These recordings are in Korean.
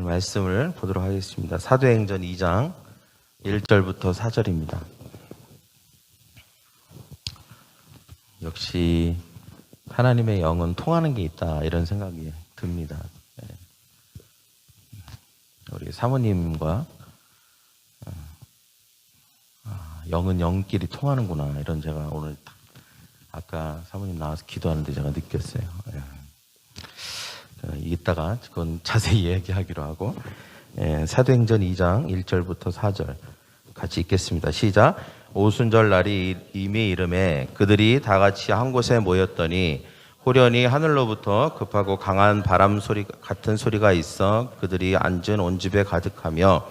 말씀을 보도록 하겠습니다. 사도행전 2장 1절부터 4절입니다. 역시 하나님의 영은 통하는 게 있다, 이런 생각이 듭니다. 우리 사모님과 영은 영끼리 통하는구나, 이런 제가 오늘 아까 사모님 나와서 기도하는데 제가 느꼈어요. 이따가 그건 자세히 얘기하기로 하고, 사도행전 2장 1절부터 4절 같이 읽겠습니다. 시작. 오순절 날이 이미 이름에 그들이 다 같이 한 곳에 모였더니 호련히 하늘로부터 급하고 강한 바람 소리 같은 소리가 있어 그들이 앉은 온 집에 가득하며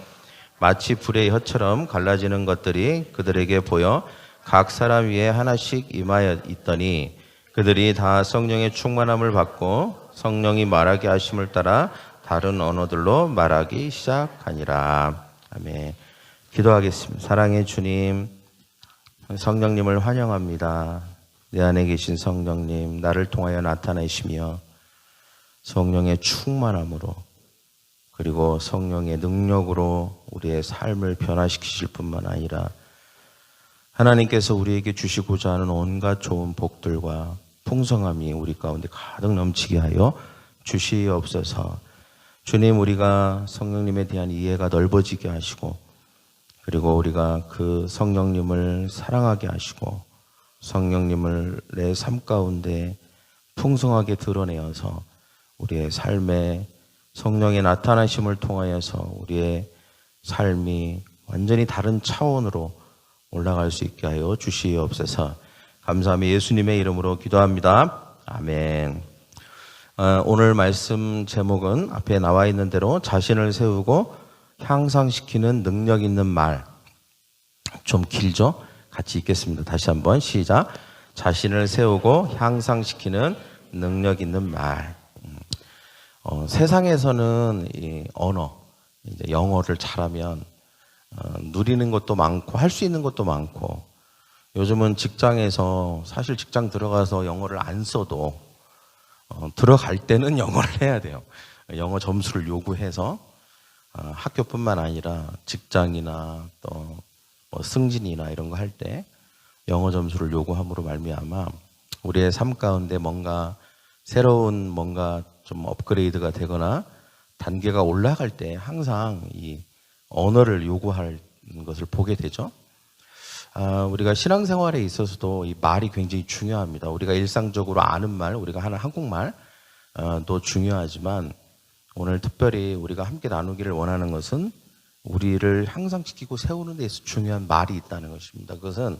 마치 불의 혀처럼 갈라지는 것들이 그들에게 보여 각 사람 위에 하나씩 임하여 있더니 그들이 다 성령의 충만함을 받고 성령이 말하게 하심을 따라 다른 언어들로 말하기 시작하니라. 아멘. 기도하겠습니다. 사랑의 주님, 성령님을 환영합니다. 내 안에 계신 성령님, 나를 통하여 나타내시며 성령의 충만함으로 그리고 성령의 능력으로 우리의 삶을 변화시키실 뿐만 아니라 하나님께서 우리에게 주시고자 하는 온갖 좋은 복들과 풍성함이 우리 가운데 가득 넘치게 하여 주시옵소서. 주님, 우리가 성령님에 대한 이해가 넓어지게 하시고 그리고 우리가 그 성령님을 사랑하게 하시고 성령님을 내 삶 가운데 풍성하게 드러내어서 우리의 삶에 성령의 나타나심을 통하여서 우리의 삶이 완전히 다른 차원으로 올라갈 수 있게 하여 주시옵소서. 감사하며 예수님의 이름으로 기도합니다. 아멘. 오늘 말씀 제목은 앞에 나와 있는 대로 자신을 세우고 향상시키는 능력 있는 말. 좀 길죠? 같이 읽겠습니다. 다시 한번 시작. 자신을 세우고 향상시키는 능력 있는 말. 세상에서는 이 언어, 이제 영어를 잘하면 누리는 것도 많고 할 수 있는 것도 많고, 요즘은 직장에서 사실 직장 들어가서 영어를 안 써도 들어갈 때는 영어를 해야 돼요. 영어 점수를 요구해서 학교뿐만 아니라 직장이나 또 뭐 승진이나 이런 거 할 때 영어 점수를 요구함으로 말미암아 우리의 삶 가운데 뭔가 새로운 뭔가 좀 업그레이드가 되거나 단계가 올라갈 때 항상 이 언어를 요구하는 것을 보게 되죠. 우리가 신앙생활에 있어서도 이 말이 굉장히 중요합니다. 우리가 일상적으로 아는 말, 우리가 하는 한국말도 중요하지만 오늘 특별히 우리가 함께 나누기를 원하는 것은 우리를 향상시키고 세우는 데서 중요한 말이 있다는 것입니다. 그것은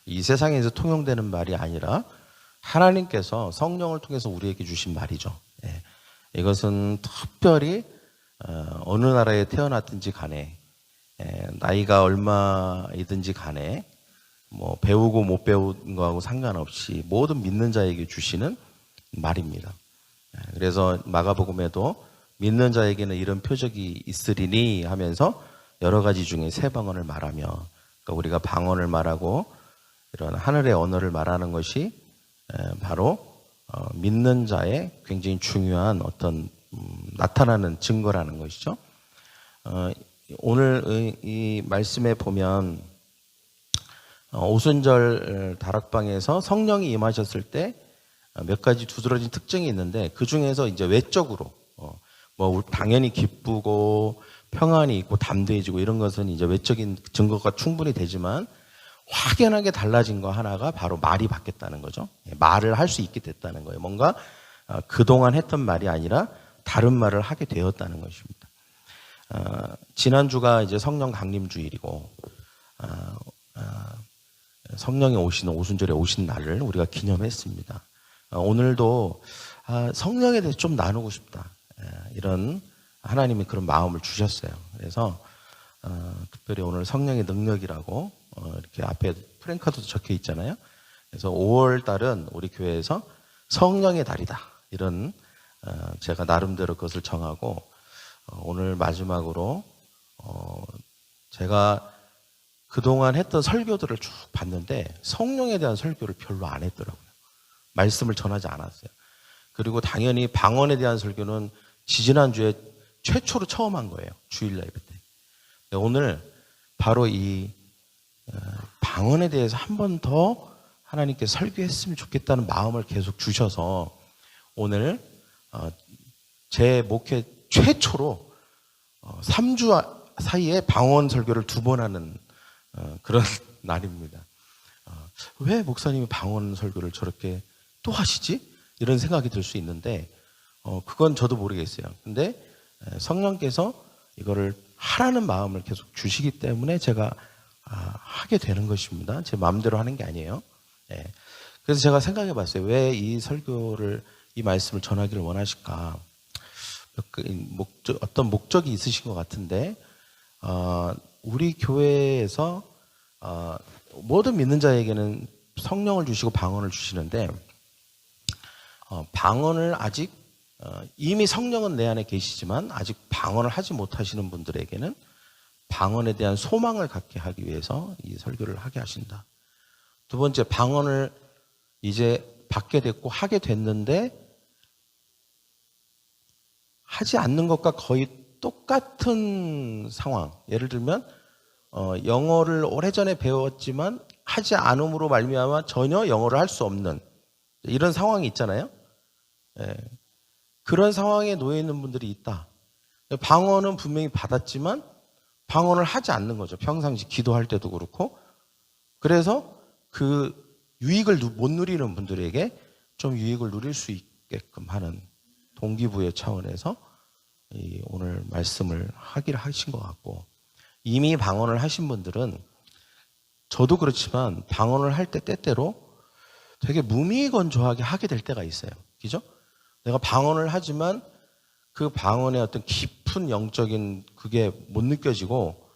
이 세상에서 통용되는 말이 아니라 하나님께서 성령을 통해서 우리에게 주신 말이죠. 이것은 특별히 어느 나라에 태어났든지 간에 나이가 얼마이든지 간에 뭐 배우고 못 배운 거하고 상관없이 모든 믿는 자에게 주시는 말입니다. 그래서 마가복음에도 믿는 자에게는 이런 표적이 있으리니 하면서 여러 가지 중에 세 방언을 말하며, 그러니까 우리가 방언을 말하고 이런 하늘의 언어를 말하는 것이 바로 믿는 자의 굉장히 중요한 어떤 나타나는 증거라는 것이죠. 오늘 이 말씀에 보면 오순절 다락방에서 성령이 임하셨을 때 몇 가지 두드러진 특징이 있는데, 그 중에서 이제 외적으로 뭐 당연히 기쁘고 평안이 있고 담대해지고 이런 것은 이제 외적인 증거가 충분히 되지만 확연하게 달라진 거 하나가 바로 말이 바뀌었다는 거죠. 말을 할 수 있게 됐다는 거예요. 뭔가 그동안 했던 말이 아니라 다른 말을 하게 되었다는 것입니다. 지난주가 이제 성령 강림 주일이고 성령이 오시는 오순절에 오신 날을 우리가 기념했습니다. 오늘도 성령에 대해서 좀 나누고 싶다, 이런 하나님이 그런 마음을 주셨어요. 그래서 특별히 오늘 성령의 능력이라고 이렇게 앞에 프랭카드도 적혀 있잖아요. 그래서 5월 달은 우리 교회에서 성령의 달이다, 이런 제가 나름대로 그것을 정하고 오늘 마지막으로 제가 그동안 했던 설교들을 쭉 봤는데 성령에 대한 설교를 별로 안 했더라고요. 말씀을 전하지 않았어요. 그리고 당연히 방언에 대한 설교는 지지난주에 최초로 처음 한 거예요. 주일 예배 때. 오늘 바로 이 방언에 대해서 한 번 더 하나님께 설교했으면 좋겠다는 마음을 계속 주셔서 오늘 제 목회 최초로 3주 사이에 방언 설교를 2번 하는 그런 날입니다. 왜 목사님이 방언 설교를 저렇게 또 하시지? 이런 생각이 들 수 있는데 그건 저도 모르겠어요. 근데 성령께서 이거를 하라는 마음을 계속 주시기 때문에 제가 하게 되는 것입니다. 제 마음대로 하는 게 아니에요. 그래서 제가 생각해 봤어요. 왜 이 설교를, 이 말씀을 전하기를 원하실까? 어떤 목적이 있으신 것 같은데, 우리 교회에서 모든 믿는 자에게는 성령을 주시고 방언을 주시는데, 방언을 아직 이미 성령은 내 안에 계시지만 아직 방언을 하지 못하시는 분들에게는 방언에 대한 소망을 갖게 하기 위해서 이 설교를 하게 하신다. 두 번째, 방언을 이제 받게 됐고 하게 됐는데 하지 않는 것과 거의 똑같은 상황. 예를 들면 영어를 오래전에 배웠지만 하지 않음으로 말미암아 전혀 영어를 할 수 없는 이런 상황이 있잖아요. 그런 상황에 놓여 있는 분들이 있다. 방언은 분명히 받았지만 방언을 하지 않는 거죠. 평상시 기도할 때도 그렇고. 그래서 그 유익을 못 누리는 분들에게 좀 유익을 누릴 수 있게끔 하는 동기부여 차원에서 오늘 말씀을 하기를 하신 것 같고, 이미 방언을 하신 분들은 저도 그렇지만 방언을 할 때 때때로 되게 무미건조하게 하게 될 때가 있어요. 그죠? 내가 방언을 하지만 그 방언의 어떤 깊은 영적인 그게 못 느껴지고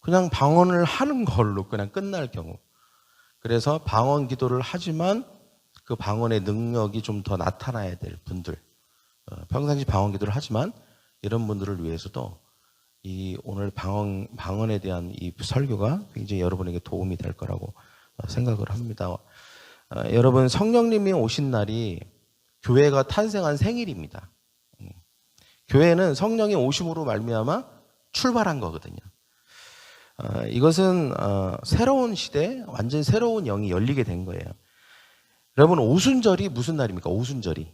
그냥 방언을 하는 걸로 그냥 끝날 경우. 그래서 방언 기도를 하지만 그 방언의 능력이 좀 더 나타나야 될 분들, 평상시 방언 기도를 하지만 이런 분들을 위해서도 이 오늘 방언에 대한 이 설교가 굉장히 여러분에게 도움이 될 거라고 생각을 합니다. 여러분, 성령님이 오신 날이 교회가 탄생한 생일입니다. 교회는 성령이 오심으로 말미암아 출발한 거거든요. 이것은 새로운 시대, 완전히 새로운 영이 열리게 된 거예요. 여러분, 오순절이 무슨 날입니까? 오순절이.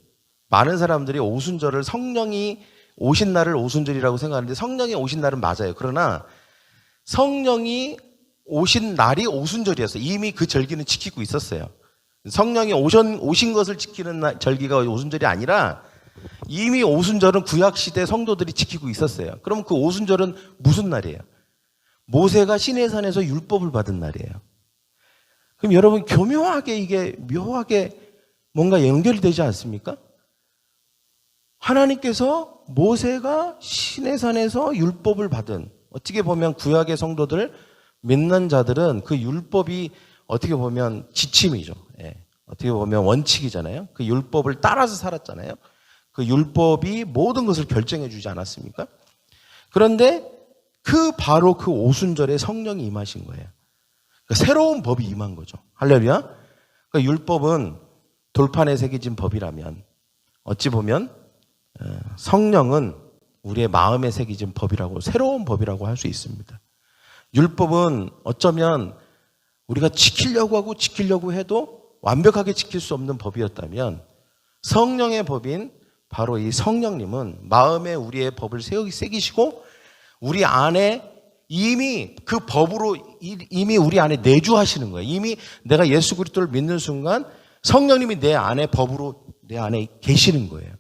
많은 사람들이 오순절을 성령이 오신 날을 오순절이라고 생각하는데 성령이 오신 날은 맞아요. 그러나 성령이 오신 날이 오순절이었어요. 이미 그 절기는 지키고 있었어요. 성령이 오신 것을 지키는 절기가 오순절이 아니라 이미 오순절은 구약시대 성도들이 지키고 있었어요. 그럼 그 오순절은 무슨 날이에요? 모세가 시내산에서 율법을 받은 날이에요. 그럼 여러분, 교묘하게 이게 묘하게 뭔가 연결이 되지 않습니까? 하나님께서 모세가 시내산에서 율법을 받은, 어떻게 보면 구약의 성도들, 믿는 자들은 그 율법이 어떻게 보면 지침이죠. 어떻게 보면 원칙이잖아요. 그 율법을 따라서 살았잖아요. 그 율법이 모든 것을 결정해 주지 않았습니까? 그런데 바로 그 오순절에 성령이 임하신 거예요. 그러니까 새로운 법이 임한 거죠. 할렐루야. 그러니까 율법은 돌판에 새겨진 법이라면 어찌 보면 성령은 우리의 마음에 새겨진 법이라고, 새로운 법이라고 할 수 있습니다. 율법은 어쩌면 우리가 지키려고 해도 완벽하게 지킬 수 없는 법이었다면 성령의 법인 바로 이 성령님은 마음에 우리의 법을 새기시고 우리 안에 이미 그 법으로 이미 우리 안에 내주하시는 거예요. 이미 내가 예수 그리스도를 믿는 순간 성령님이 내 안에 법으로 내 안에 계시는 거예요.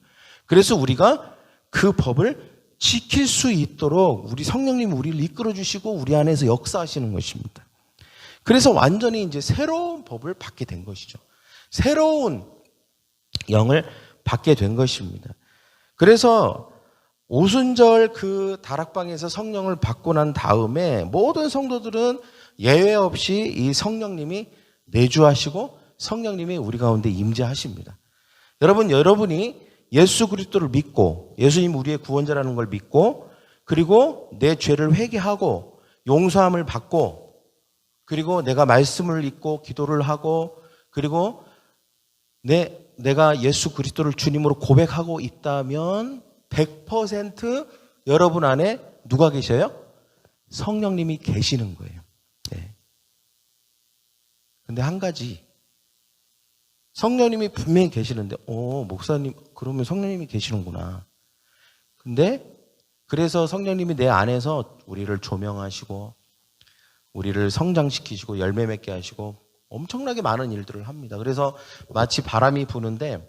그래서 우리가 그 법을 지킬 수 있도록 우리 성령님이 우리를 이끌어 주시고 우리 안에서 역사하시는 것입니다. 그래서 완전히 이제 새로운 법을 받게 된 것이죠. 새로운 영을 받게 된 것입니다. 그래서 오순절 그 다락방에서 성령을 받고 난 다음에 모든 성도들은 예외 없이 이 성령님이 내주하시고 성령님이 우리 가운데 임재하십니다. 여러분이 예수 그리스도를 믿고 예수님 우리의 구원자라는 걸 믿고 그리고 내 죄를 회개하고 용서함을 받고 그리고 내가 말씀을 읽고 기도를 하고 그리고 내가 예수 그리스도를 주님으로 고백하고 있다면 100% 여러분 안에 누가 계셔요? 성령님이 계시는 거예요. 네. 근데 한 가지, 성령님이 분명히 계시는데, 목사님, 그러면 성령님이 계시는구나. 근데 그래서 성령님이 내 안에서 우리를 조명하시고 우리를 성장시키시고 열매 맺게 하시고 엄청나게 많은 일들을 합니다. 그래서 마치 바람이 부는데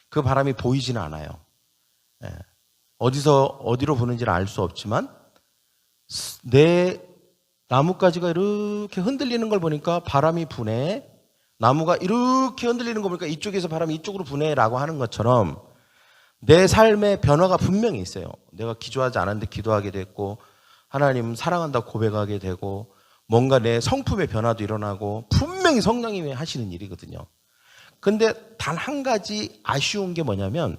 그 바람이 보이지는 않아요. 어디로 부는지를 알 수 없지만 내 나뭇가지가 이렇게 흔들리는 걸 보니까 바람이 부네. 나무가 이렇게 흔들리는 거 보니까 이쪽에서 바람이 이쪽으로 부네라고 하는 것처럼 내 삶의 변화가 분명히 있어요. 내가 기도하지 않았는데 기도하게 됐고 하나님 사랑한다고 고백하게 되고 뭔가 내 성품의 변화도 일어나고 분명히 성령님이 하시는 일이거든요. 근데 단 한 가지 아쉬운 게 뭐냐면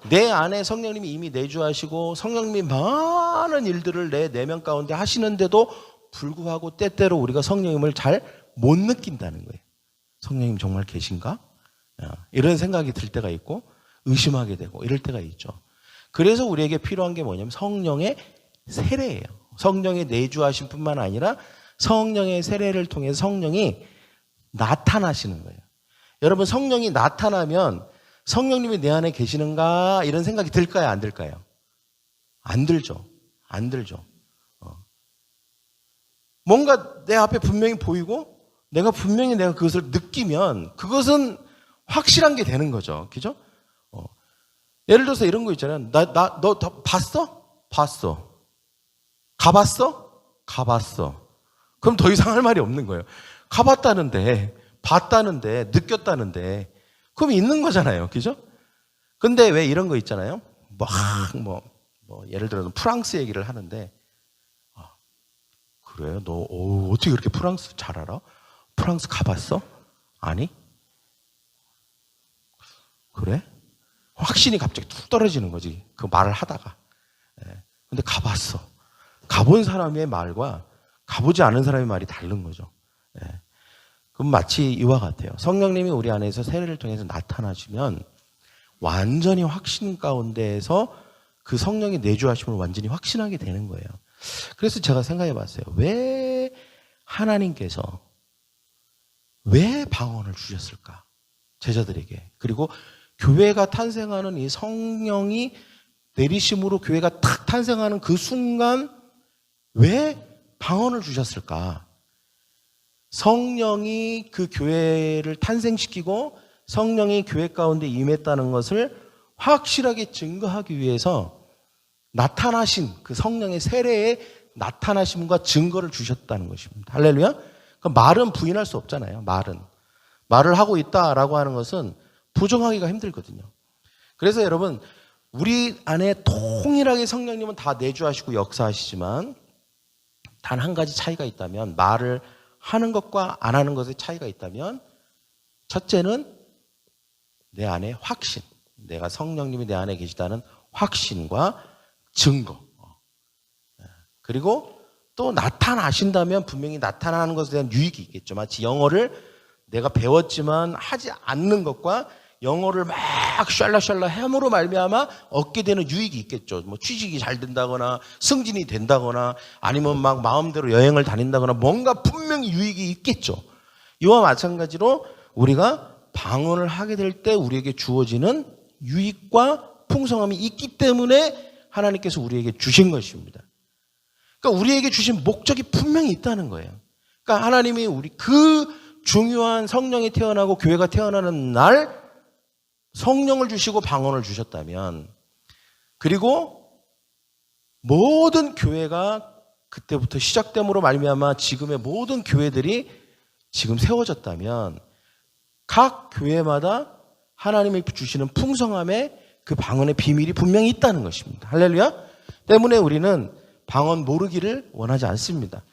내 안에 성령님이 이미 내주하시고 성령님이 많은 일들을 내 내면 가운데 하시는데도 불구하고 때때로 우리가 성령님을 잘 못 느낀다는 거예요. 성령님 정말 계신가? 이런 생각이 들 때가 있고 의심하게 되고 이럴 때가 있죠. 그래서 우리에게 필요한 게 뭐냐면 성령의 세례예요. 성령의 내주하심 뿐만 아니라 성령의 세례를 통해서 성령이 나타나시는 거예요. 여러분 성령이 나타나면 성령님이 내 안에 계시는가 이런 생각이 들까요? 안 들까요? 안 들죠. 안 들죠. 뭔가 내 앞에 분명히 보이고 내가 분명히 내가 그것을 느끼면 그것은 확실한 게 되는 거죠. 그죠? 예를 들어서 이런 거 있잖아요. 너 봤어? 봤어. 가봤어? 가봤어. 그럼 더 이상 할 말이 없는 거예요. 가봤다는데, 봤다는데, 느꼈다는데, 그럼 있는 거잖아요. 그죠? 근데 왜 이런 거 있잖아요. 예를 들어서 프랑스 얘기를 하는데, 그래? 너, 어떻게 그렇게 프랑스 잘 알아? 프랑스 가봤어? 아니? 그래? 확신이 갑자기 툭 떨어지는 거지. 그 말을 하다가. 근데 가봤어. 가본 사람의 말과 가보지 않은 사람의 말이 다른 거죠. 그럼 마치 이와 같아요. 성령님이 우리 안에서 세례를 통해서 나타나시면 완전히 확신 가운데에서 그 성령의 내주하심을 완전히 확신하게 되는 거예요. 그래서 제가 생각해 봤어요. 왜 하나님께서 왜 방언을 주셨을까? 제자들에게. 그리고 교회가 탄생하는 이 성령이 내리심으로 교회가 탁 탄생하는 그 순간 왜 방언을 주셨을까? 성령이 그 교회를 탄생시키고 성령이 교회 가운데 임했다는 것을 확실하게 증거하기 위해서 나타나신 그 성령의 세례의 나타나심과 증거를 주셨다는 것입니다. 할렐루야? 그 말은 부인할 수 없잖아요. 말을 하고 있다라고 하는 것은 부정하기가 힘들거든요. 그래서 여러분 우리 안에 통일하게 성령님은 다 내주하시고 역사하시지만 단 한 가지 차이가 있다면 말을 하는 것과 안 하는 것의 차이가 있다면 첫째는 내 안에 확신, 내가 성령님이 내 안에 계시다는 확신과 증거, 그리고 또 나타나신다면 분명히 나타나는 것에 대한 유익이 있겠죠. 마치 영어를 내가 배웠지만 하지 않는 것과 영어를 막 샬라샬라 함으로 말미암아 얻게 되는 유익이 있겠죠. 뭐 취직이 잘 된다거나 승진이 된다거나 아니면 막 마음대로 여행을 다닌다거나 뭔가 분명히 유익이 있겠죠. 이와 마찬가지로 우리가 방언을 하게 될 때 우리에게 주어지는 유익과 풍성함이 있기 때문에 하나님께서 우리에게 주신 것입니다. 그러니까 우리에게 주신 목적이 분명히 있다는 거예요. 그러니까 하나님이 우리 그 중요한 성령이 태어나고 교회가 태어나는 날 성령을 주시고 방언을 주셨다면, 그리고 모든 교회가 그때부터 시작됨으로 말미암아 지금의 모든 교회들이 지금 세워졌다면 각 교회마다 하나님이 주시는 풍성함의 그 방언의 비밀이 분명히 있다는 것입니다. 할렐루야. 때문에 우리는 방언 모르기를 원하지 않습니다.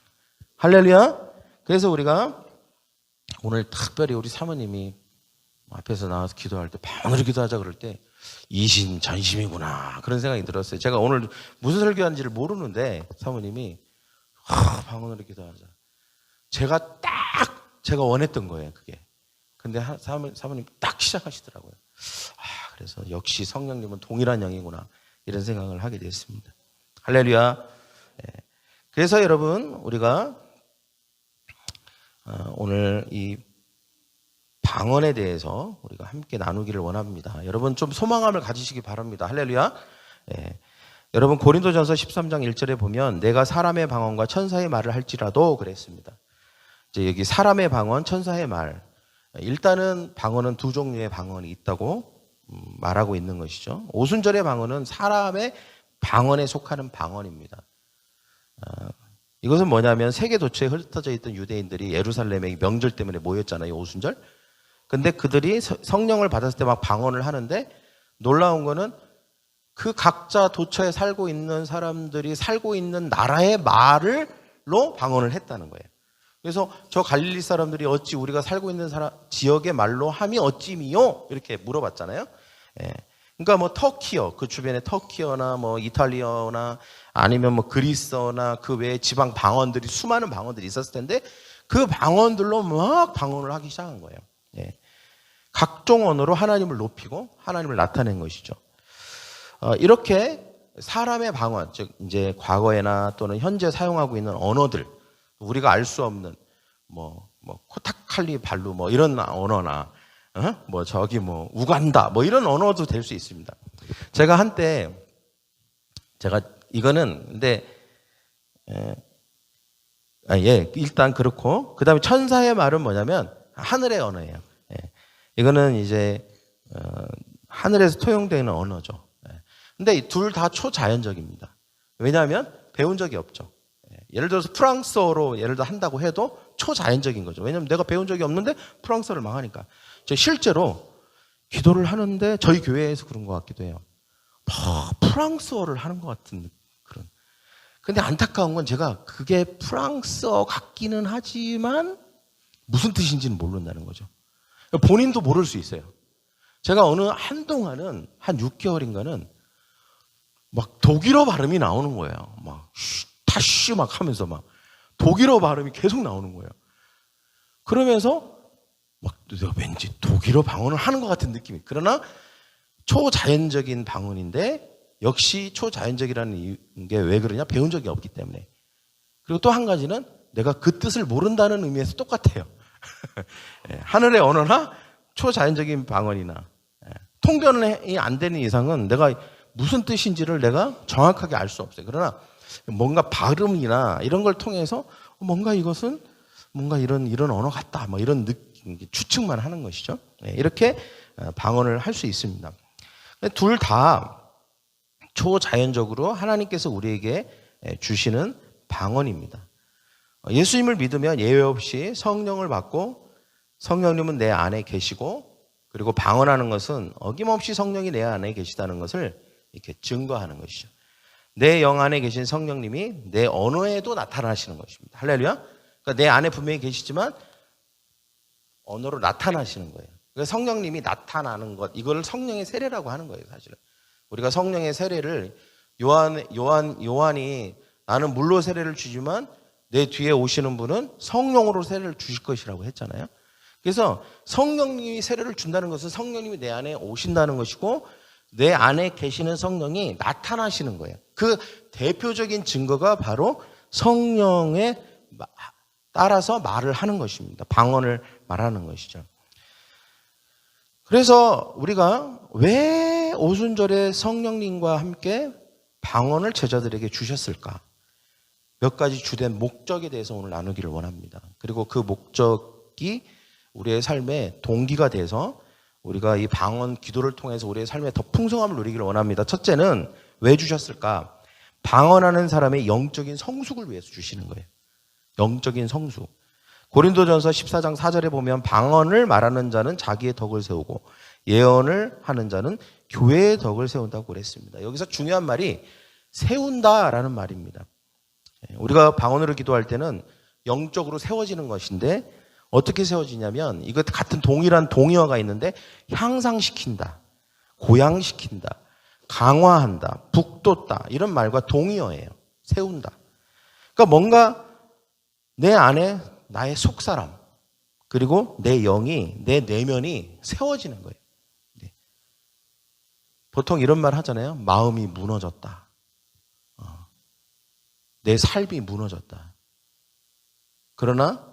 할렐루야. 그래서 우리가 오늘 특별히 우리 사모님이 앞에서 나와서 기도할 때 방언으로 기도하자 그럴 때 이심전심이구나 그런 생각이 들었어요. 제가 오늘 무슨 설교하는지를 모르는데 사모님이 방언으로 기도하자. 제가 원했던 거예요, 그게. 근데 사모님 딱 시작하시더라고요. 그래서 역시 성령님은 동일한 영이구나 이런 생각을 하게 됐습니다. 할렐루야. 그래서 여러분, 우리가 오늘 이 방언에 대해서 우리가 함께 나누기를 원합니다. 여러분 좀 소망감을 가지시기 바랍니다. 할렐루야. 여러분 고린도전서 13장 1절에 보면 내가 사람의 방언과 천사의 말을 할지라도 그랬습니다. 이제 여기 사람의 방언, 천사의 말. 일단은 방언은 두 종류의 방언이 있다고 말하고 있는 것이죠. 오순절의 방언은 사람의 방언에 속하는 방언입니다. 이것은 뭐냐면 세계 도처에 흩어져 있던 유대인들이 예루살렘에 명절 때문에 모였잖아요. 오순절. 근데 그들이 성령을 받았을 때 막 방언을 하는데 놀라운 거는 그 각자 도처에 살고 있는 사람들이 살고 있는 나라의 말로 방언을 했다는 거예요. 그래서 저 갈릴리 사람들이 어찌 우리가 살고 있는 지역의 말로 함이 어찌미요? 이렇게 물어봤잖아요. 그러니까 뭐 터키어, 그 주변에 터키어나 뭐 이탈리아나 아니면 뭐 그리스어나 그 외에 지방 방언들이 수많은 방언들이 있었을 텐데 그 방언들로 막 방언을 하기 시작한 거예요. 각종 언어로 하나님을 높이고 하나님을 나타낸 것이죠. 이렇게 사람의 방언, 즉 이제 과거에나 또는 현재 사용하고 있는 언어들, 우리가 알 수 없는 뭐 코타칼리 발루 뭐 이런 언어나 뭐 저기 뭐 우간다 뭐 이런 언어도 될 수 있습니다. 제가 한때 이거는 근데 일단 그렇고 그다음에 천사의 말은 뭐냐면 하늘의 언어예요. 이거는 이제 하늘에서 토용되는 언어죠. 근데 둘 다 초자연적입니다. 왜냐하면 배운 적이 없죠. 예를 들어서 프랑스어로 예를 들어 한다고 해도 초자연적인 거죠. 왜냐하면 내가 배운 적이 없는데 프랑스어를 막 하니까. 저 실제로 기도를 하는데 저희 교회에서 그런 것 같기도 해요. 프랑스어를 하는 것 같은 그런. 근데 안타까운 건 제가 그게 프랑스어 같기는 하지만 무슨 뜻인지는 모른다는 거죠. 본인도 모를 수 있어요. 제가 한동안은 한 6개월인가는 막 독일어 발음이 나오는 거예요. 막 다시 막 하면서 막 독일어 발음이 계속 나오는 거예요. 그러면서 막 내가 왠지 독일어 방언을 하는 것 같은 느낌이. 그러나 초자연적인 방언인데 역시 초자연적이라는 게 왜 그러냐? 배운 적이 없기 때문에. 그리고 또 한 가지는 내가 그 뜻을 모른다는 의미에서 똑같아요. 하늘의 언어나 초자연적인 방언이나 통변이 안 되는 이상은 내가 무슨 뜻인지를 내가 정확하게 알 수 없어요. 그러나 뭔가 발음이나 이런 걸 통해서 뭔가 이것은 뭔가 이런 언어 같다 뭐 이런 느낌, 추측만 하는 것이죠. 이렇게 방언을 할 수 있습니다. 둘 다 초자연적으로 하나님께서 우리에게 주시는 방언입니다. 예수님을 믿으면 예외 없이 성령을 받고 성령님은 내 안에 계시고 그리고 방언하는 것은 어김없이 성령이 내 안에 계시다는 것을 이렇게 증거하는 것이죠. 내 영 안에 계신 성령님이 내 언어에도 나타나시는 것입니다. 할렐루야. 그러니까 내 안에 분명히 계시지만 언어로 나타나시는 거예요. 그러니까 성령님이 나타나는 것, 이걸 성령의 세례라고 하는 거예요, 사실은. 우리가 성령의 세례를 요한이 나는 물로 세례를 주지만 내 뒤에 오시는 분은 성령으로 세례를 주실 것이라고 했잖아요. 그래서 성령님이 세례를 준다는 것은 성령님이 내 안에 오신다는 것이고 내 안에 계시는 성령이 나타나시는 거예요. 그 대표적인 증거가 바로 성령에 따라서 말을 하는 것입니다. 방언을 말하는 것이죠. 그래서 우리가 왜 오순절에 성령님과 함께 방언을 제자들에게 주셨을까? 몇 가지 주된 목적에 대해서 오늘 나누기를 원합니다. 그리고 그 목적이 우리의 삶의 동기가 돼서 우리가 이 방언 기도를 통해서 우리의 삶에 더 풍성함을 누리기를 원합니다. 첫째는 왜 주셨을까? 방언하는 사람의 영적인 성숙을 위해서 주시는 거예요. 영적인 성숙. 고린도전서 14장 4절에 보면 방언을 말하는 자는 자기의 덕을 세우고 예언을 하는 자는 교회의 덕을 세운다고 그랬습니다. 여기서 중요한 말이 세운다라는 말입니다. 우리가 방언으로 기도할 때는 영적으로 세워지는 것인데 어떻게 세워지냐면 이것 같은 동일한 동의어가 있는데 향상시킨다, 고양시킨다, 강화한다, 북돋다 이런 말과 동의어예요. 세운다. 그러니까 뭔가 내 안에 나의 속사람 그리고 내 영이 내 내면이 세워지는 거예요. 보통 이런 말 하잖아요. 마음이 무너졌다. 내 삶이 무너졌다. 그러나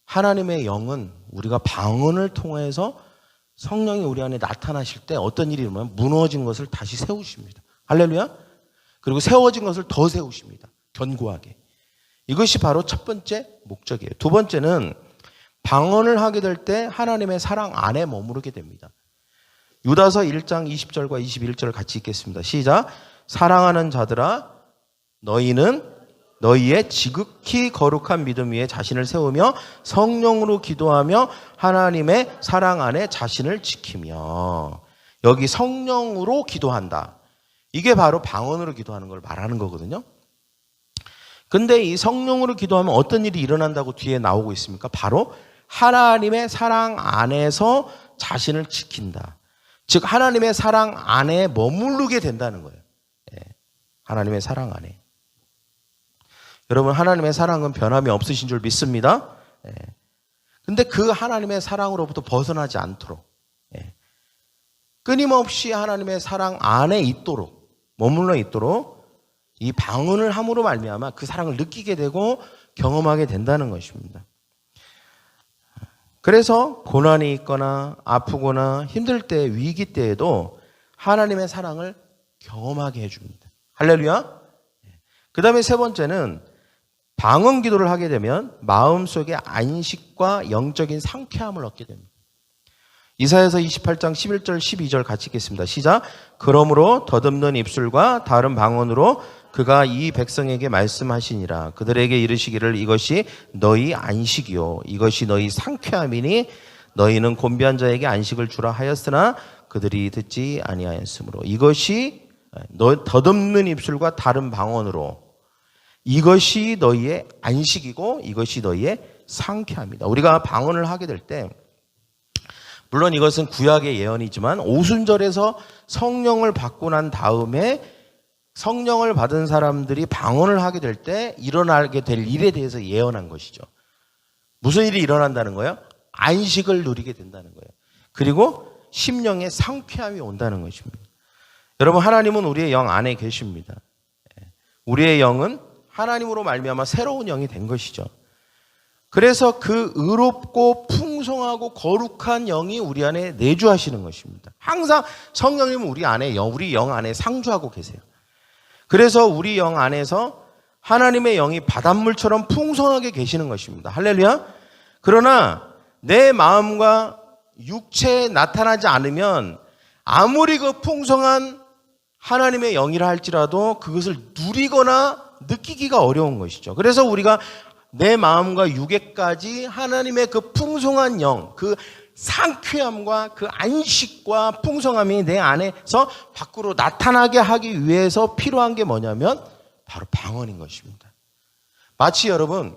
하나님의 영은 우리가 방언을 통해서 성령이 우리 안에 나타나실 때 어떤 일이 일어나면 무너진 것을 다시 세우십니다. 할렐루야. 그리고 세워진 것을 더 세우십니다. 견고하게. 이것이 바로 첫 번째 목적이에요. 두 번째는 방언을 하게 될 때 하나님의 사랑 안에 머무르게 됩니다. 유다서 1장 20절과 21절 같이 읽겠습니다. 시작. 사랑하는 자들아 너희는 너희의 지극히 거룩한 믿음 위에 자신을 세우며 성령으로 기도하며 하나님의 사랑 안에 자신을 지키며. 여기 성령으로 기도한다. 이게 바로 방언으로 기도하는 걸 말하는 거거든요. 근데 이 성령으로 기도하면 어떤 일이 일어난다고 뒤에 나오고 있습니까? 바로 하나님의 사랑 안에서 자신을 지킨다. 즉 하나님의 사랑 안에 머무르게 된다는 거예요. 하나님의 사랑 안에. 여러분 하나님의 사랑은 변함이 없으신 줄 믿습니다. 근데 그 하나님의 사랑으로부터 벗어나지 않도록 끊임없이 하나님의 사랑 안에 있도록 머물러 있도록 이 방언을 함으로 말미암아 그 사랑을 느끼게 되고 경험하게 된다는 것입니다. 그래서 고난이 있거나 아프거나 힘들 때 위기 때에도 하나님의 사랑을 경험하게 해줍니다. 할렐루야. 그 다음에 세 번째는 방언 기도를 하게 되면 마음속에 안식과 영적인 상쾌함을 얻게 됩니다. 이사야서 28장 11절 12절 같이 읽겠습니다. 시작. 그러므로 더듬는 입술과 다른 방언으로 그가 이 백성에게 말씀하시니라. 그들에게 이르시기를 이것이 너희 안식이요 이것이 너희 상쾌함이니 너희는 곤비한 자에게 안식을 주라 하였으나 그들이 듣지 아니하였으므로. 이것이 더듬는 입술과 다른 방언으로 이것이 너희의 안식이고 이것이 너희의 상쾌함이다. 우리가 방언을 하게 될 때 물론 이것은 구약의 예언이지만 오순절에서 성령을 받고 난 다음에 성령을 받은 사람들이 방언을 하게 될 때 일어나게 될 일에 대해서 예언한 것이죠. 무슨 일이 일어난다는 거예요? 안식을 누리게 된다는 거예요. 그리고 심령의 상쾌함이 온다는 것입니다. 여러분 하나님은 우리의 영 안에 계십니다. 우리의 영은 하나님으로 말미암아 새로운 영이 된 것이죠. 그래서 그 의롭고 풍성하고 거룩한 영이 우리 안에 내주하시는 것입니다. 항상 성령님은 우리 영 안에 상주하고 계세요. 그래서 우리 영 안에서 하나님의 영이 바닷물처럼 풍성하게 계시는 것입니다. 할렐루야. 그러나 내 마음과 육체에 나타나지 않으면 아무리 그 풍성한 하나님의 영이라 할지라도 그것을 누리거나 느끼기가 어려운 것이죠. 그래서 우리가 내 마음과 육에까지 하나님의 그 풍성한 영, 그 상쾌함과 그 안식과 풍성함이 내 안에서 밖으로 나타나게 하기 위해서 필요한 게 뭐냐면 바로 방언인 것입니다. 마치 여러분,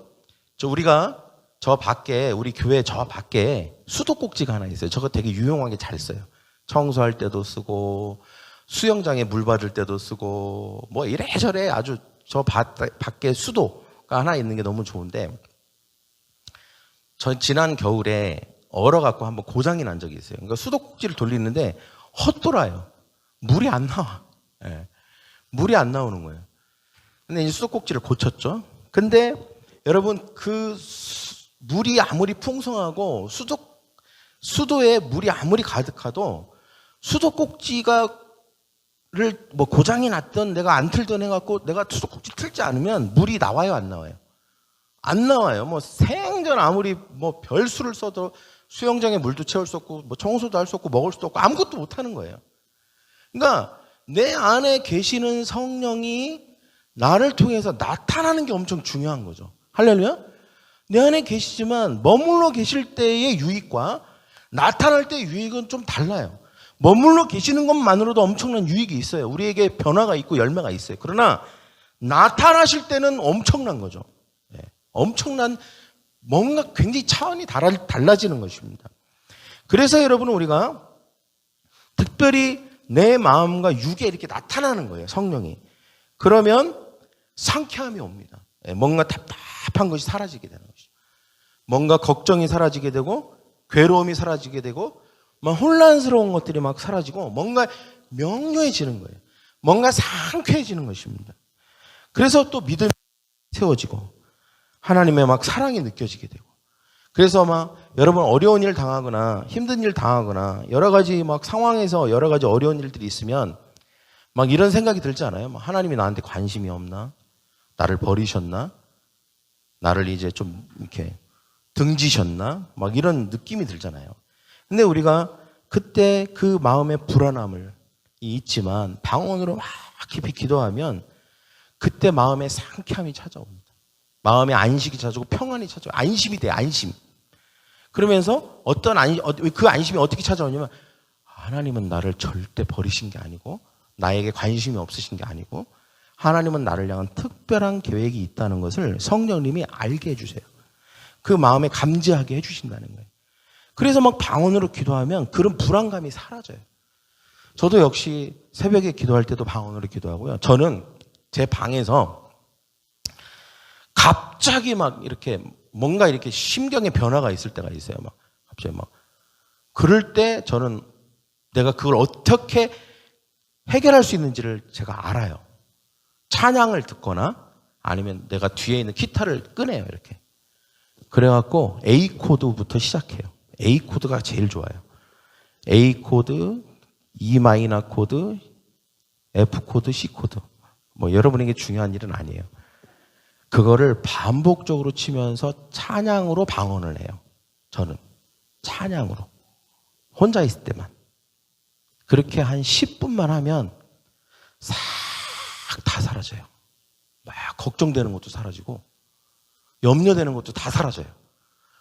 우리가 우리 교회 저 밖에 수도꼭지가 하나 있어요. 저거 되게 유용하게 잘 써요. 청소할 때도 쓰고 수영장에 물 받을 때도 쓰고 뭐 이래저래 아주 저 밖에 수도가 하나 있는 게 너무 좋은데 저 지난 겨울에 얼어갖고 한번 고장이 난 적이 있어요. 그러니까 수도꼭지를 돌리는데 헛돌아요. 물이 안 나와. 네. 물이 안 나오는 거예요. 근데 이제 수도꼭지를 고쳤죠. 근데 여러분 그 물이 아무리 풍성하고 수도에 물이 아무리 가득해도 수도꼭지가 뭐 고장이 났던 내가 안 틀던 해갖고 내가 수도꼭지 틀지 않으면 물이 나와요, 안 나와요? 안 나와요. 뭐 생전 아무리 뭐 별수를 써도 수영장에 물도 채울 수 없고 뭐 청소도 할 수 없고 먹을 수도 없고 아무것도 못 하는 거예요. 그러니까 내 안에 계시는 성령이 나를 통해서 나타나는 게 엄청 중요한 거죠. 할렐루야? 내 안에 계시지만 머물러 계실 때의 유익과 나타날 때의 유익은 좀 달라요. 머물러 계시는 것만으로도 엄청난 유익이 있어요. 우리에게 변화가 있고 열매가 있어요. 그러나 나타나실 때는 엄청난 거죠. 네. 엄청난 뭔가 굉장히 차원이 달라지는 것입니다. 그래서 여러분 우리가 특별히 내 마음과 육에 이렇게 나타나는 거예요. 성령이. 그러면 상쾌함이 옵니다. 네. 뭔가 답답한 것이 사라지게 되는 것이죠. 뭔가 걱정이 사라지게 되고 괴로움이 사라지게 되고 막 혼란스러운 것들이 막 사라지고 뭔가 명료해지는 거예요. 뭔가 상쾌해지는 것입니다. 그래서 또 믿음이 태워지고 하나님의 막 사랑이 느껴지게 되고 그래서 막 여러분 어려운 일 당하거나 힘든 일 당하거나 여러 가지 막 상황에서 여러 가지 어려운 일들이 있으면 막 이런 생각이 들지 않아요? 막 하나님이 나한테 관심이 없나? 나를 버리셨나? 나를 이제 좀 이렇게 등지셨나? 막 이런 느낌이 들잖아요. 근데 우리가 그때 그 마음의 불안함을 있지만 방언으로 막 깊이 기도하면 그때 마음의 상쾌함이 찾아옵니다. 마음의 안식이 찾아오고 평안이 찾아오고 안심이 돼요. 안심. 그러면서 그 안심이 어떻게 찾아오냐면 하나님은 나를 절대 버리신 게 아니고 나에게 관심이 없으신 게 아니고 하나님은 나를 향한 특별한 계획이 있다는 것을 성령님이 알게 해주세요. 그 마음에 감지하게 해주신다는 거예요. 그래서 막 방언으로 기도하면 그런 불안감이 사라져요. 저도 역시 새벽에 기도할 때도 방언으로 기도하고요. 저는 제 방에서 갑자기 막 이렇게 뭔가 이렇게 심경의 변화가 있을 때가 있어요. 막 갑자기 막 그럴 때 저는 내가 그걸 어떻게 해결할 수 있는지를 제가 알아요. 찬양을 듣거나 아니면 내가 뒤에 있는 기타를 꺼내요. 이렇게. 그래갖고 A 코드부터 시작해요. A 코드가 제일 좋아요. A 코드, E 마이너 코드, F 코드, C 코드. 뭐 여러분에게 중요한 일은 아니에요. 그거를 반복적으로 치면서 찬양으로 방언을 해요. 저는 찬양으로 혼자 있을 때만 그렇게 한 10분만 하면 싹 다 사라져요. 막 걱정되는 것도 사라지고 염려되는 것도 다 사라져요.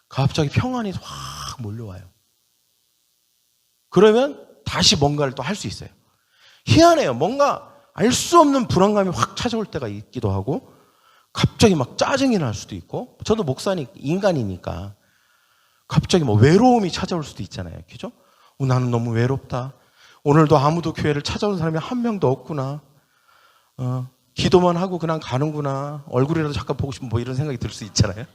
갑자기 평안이 확 몰려와요. 그러면 다시 뭔가를 또 할 수 있어요. 희한해요. 뭔가 알 수 없는 불안감이 확 찾아올 때가 있기도 하고 갑자기 막 짜증이 날 수도 있고 저도 목사니 인간이니까 갑자기 뭐 외로움이 찾아올 수도 있잖아요. 그죠? 나는 너무 외롭다. 오늘도 아무도 교회를 찾아온 사람이 한 명도 없구나. 기도만 하고 그냥 가는구나. 얼굴이라도 잠깐 보고 싶으면 뭐 이런 생각이 들 수 있잖아요.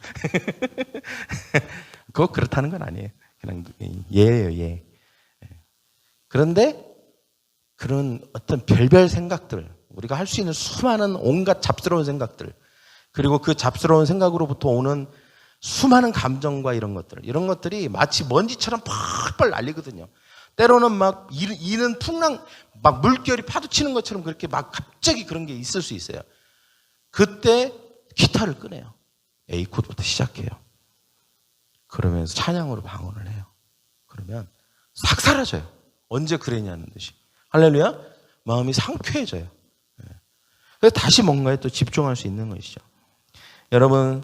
그거 그렇다는 건 아니에요. 그냥 예예요, 예. 그런데 그런 어떤 별별 생각들, 우리가 할 수 있는 수많은 온갖 잡스러운 생각들, 그리고 그 잡스러운 생각으로부터 오는 수많은 감정과 이런 것들이 마치 먼지처럼 펄펄 날리거든요. 때로는 막 이는 풍랑, 막 물결이 파도치는 것처럼 그렇게 막 갑자기 그런 게 있을 수 있어요. 그때 기타를 꺼내요. A 코드부터 시작해요. 그러면서 찬양으로 방언을 해요. 그러면 싹 사라져요. 언제 그랬냐는 듯이. 할렐루야? 마음이 상쾌해져요. 그래서 다시 뭔가에 또 집중할 수 있는 것이죠. 여러분,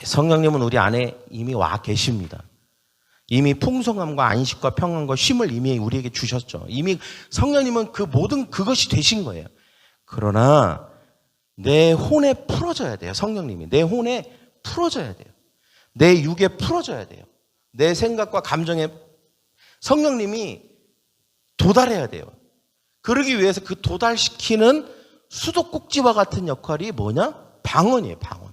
성령님은 우리 안에 이미 와 계십니다. 이미 풍성함과 안식과 평안과 쉼을 이미 우리에게 주셨죠. 이미 성령님은 그 모든 그것이 되신 거예요. 그러나 내 혼에 풀어져야 돼요. 성령님이 내 혼에 풀어져야 돼요. 내 육에 풀어져야 돼요. 내 생각과 감정에 성령님이 도달해야 돼요. 그러기 위해서 그 도달시키는 수도꼭지와 같은 역할이 뭐냐? 방언이에요. 방언.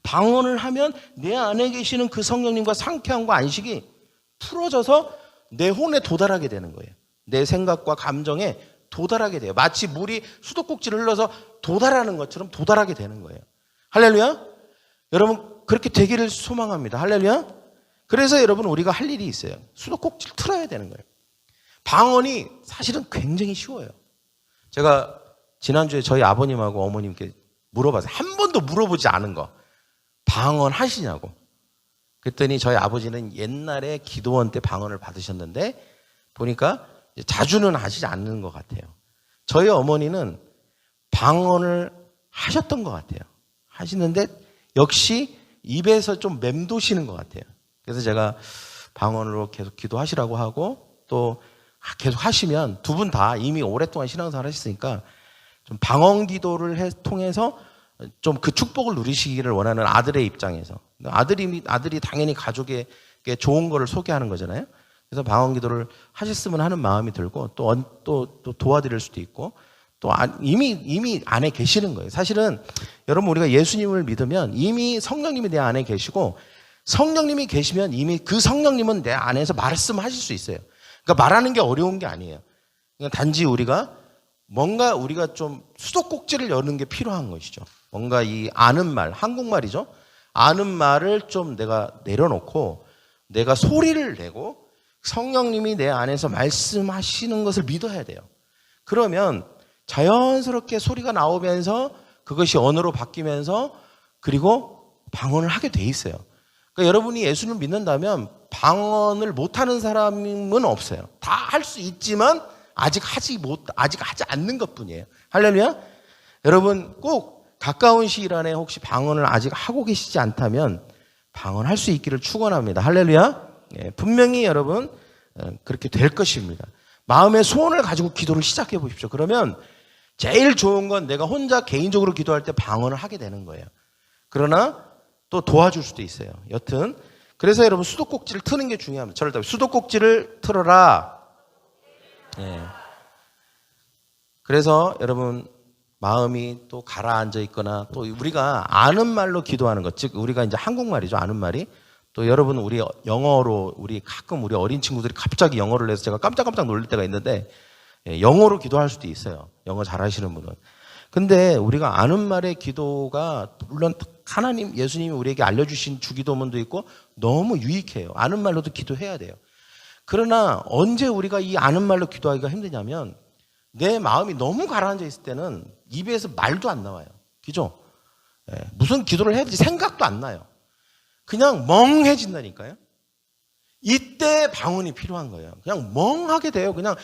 방언을 하면 내 안에 계시는 그 성령님과 상쾌함과 안식이 풀어져서 내 혼에 도달하게 되는 거예요. 내 생각과 감정에 도달하게 돼요. 마치 물이 수도꼭지를 흘러서 도달하는 것처럼 도달하게 되는 거예요. 할렐루야? 여러분 그렇게 되기를 소망합니다. 할렐루야? 그래서 여러분 우리가 할 일이 있어요. 수도꼭지를 틀어야 되는 거예요. 방언이 사실은 굉장히 쉬워요. 제가 지난주에 저희 아버님하고 어머님께 물어봤어요. 한 번도 물어보지 않은 거. 방언 하시냐고. 그랬더니 저희 아버지는 옛날에 기도원 때 방언을 받으셨는데 보니까 자주는 하시지 않는 것 같아요. 저희 어머니는 방언을 하셨던 것 같아요. 하시는데 역시 입에서 좀 맴도시는 것 같아요. 그래서 제가 방언으로 계속 기도하시라고 하고 또 계속 하시면 두 분 다 이미 오랫동안 신앙생활 하셨으니까 좀 방언 기도를 통해서 좀 그 축복을 누리시기를 원하는 아들의 입장에서 아들이 당연히 가족에게 좋은 거를 소개하는 거잖아요. 그래서 방언 기도를 하셨으면 하는 마음이 들고 또 도와드릴 수도 있고 또 이미 안에 계시는 거예요. 사실은 여러분 우리가 예수님을 믿으면 이미 성령님이 내 안에 계시고 성령님이 계시면 이미 그 성령님은 내 안에서 말씀하실 수 있어요. 그러니까 말하는 게 어려운 게 아니에요. 그러니까 단지 우리가 좀 수도꼭지를 여는 게 필요한 것이죠. 뭔가 이 아는 말, 한국말이죠. 아는 말을 좀 내가 내려놓고 내가 소리를 내고 성령님이 내 안에서 말씀하시는 것을 믿어야 돼요. 그러면 자연스럽게 소리가 나오면서 그것이 언어로 바뀌면서 그리고 방언을 하게 돼 있어요. 그러니까 여러분이 예수를 믿는다면 방언을 못하는 사람은 없어요. 다 할 수 있지만 아직 하지 않는 것뿐이에요. 할렐루야. 여러분 꼭 가까운 시일 안에 혹시 방언을 아직 하고 계시지 않다면 방언할 수 있기를 축원합니다. 할렐루야. 예, 분명히 여러분 그렇게 될 것입니다. 마음의 소원을 가지고 기도를 시작해 보십시오. 그러면 제일 좋은 건 내가 혼자 개인적으로 기도할 때 방언을 하게 되는 거예요. 그러나 또 도와줄 수도 있어요. 여튼 그래서 여러분 수도꼭지를 트는 게 중요합니다. 저를 따라 수도꼭지를 틀어라. 예. 그래서 여러분 마음이 또 가라앉아 있거나 또 우리가 아는 말로 기도하는 것, 즉 우리가 이제 한국말이죠. 아는 말이 또 여러분 우리 영어로 우리 가끔 우리 어린 친구들이 갑자기 영어를 내서 제가 깜짝깜짝 놀랄 때가 있는데 영어로 기도할 수도 있어요. 영어 잘하시는 분은. 근데 우리가 아는 말의 기도가 물론 하나님 예수님이 우리에게 알려주신 주기도문도 있고 너무 유익해요. 아는 말로도 기도해야 돼요. 그러나 언제 우리가 이 아는 말로 기도하기가 힘드냐면 내 마음이 너무 가라앉아 있을 때는 입에서 말도 안 나와요. 그죠? 무슨 기도를 해야 될지 생각도 안 나요. 그냥 멍해진다니까요. 이때 방언이 필요한 거예요. 그냥 멍하게 돼요. 그냥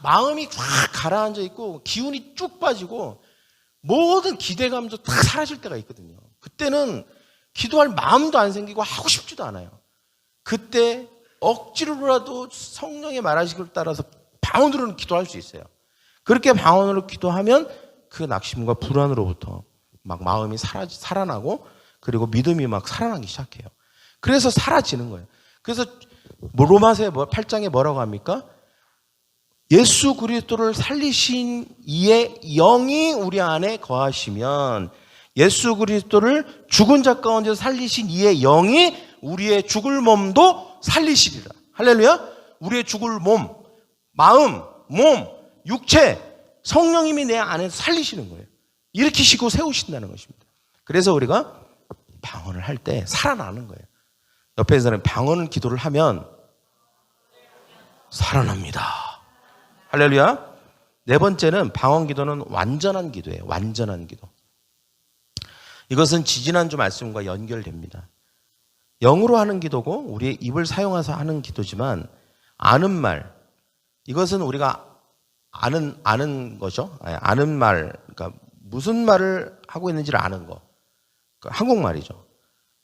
마음이 확 가라앉아 있고 기운이 쭉 빠지고 모든 기대감도 다 사라질 때가 있거든요. 그때는 기도할 마음도 안 생기고 하고 싶지도 않아요. 그때 억지로라도 성령의 말하시기를 따라서 방언으로는 기도할 수 있어요. 그렇게 방언으로 기도하면 그 낙심과 불안으로부터 막 마음이 살아나고 그리고 믿음이 막 살아나기 시작해요. 그래서 사라지는 거예요. 그래서 로마서 8장에 뭐라고 합니까? 예수 그리스도를 살리신 이의 영이 우리 안에 거하시면 예수 그리스도를 죽은 자 가운데서 살리신 이의 영이 우리의 죽을 몸도 살리시리라. 할렐루야. 우리의 죽을 몸, 마음, 몸, 육체, 성령님이 내 안에서 살리시는 거예요. 일으키시고 세우신다는 것입니다. 그래서 우리가 방언을 할 때 살아나는 거예요. 옆에 있는 사람이 방언 기도를 하면 살아납니다. 할렐루야. 네 번째는 방언 기도는 완전한 기도예요. 완전한 기도. 이것은 지지난주 말씀과 연결됩니다. 영으로 하는 기도고 우리의 입을 사용해서 하는 기도지만 아는 말, 이것은 우리가 아는 거죠. 아는 말, 그러니까 무슨 말을 하고 있는지를 아는 거. 한국말이죠.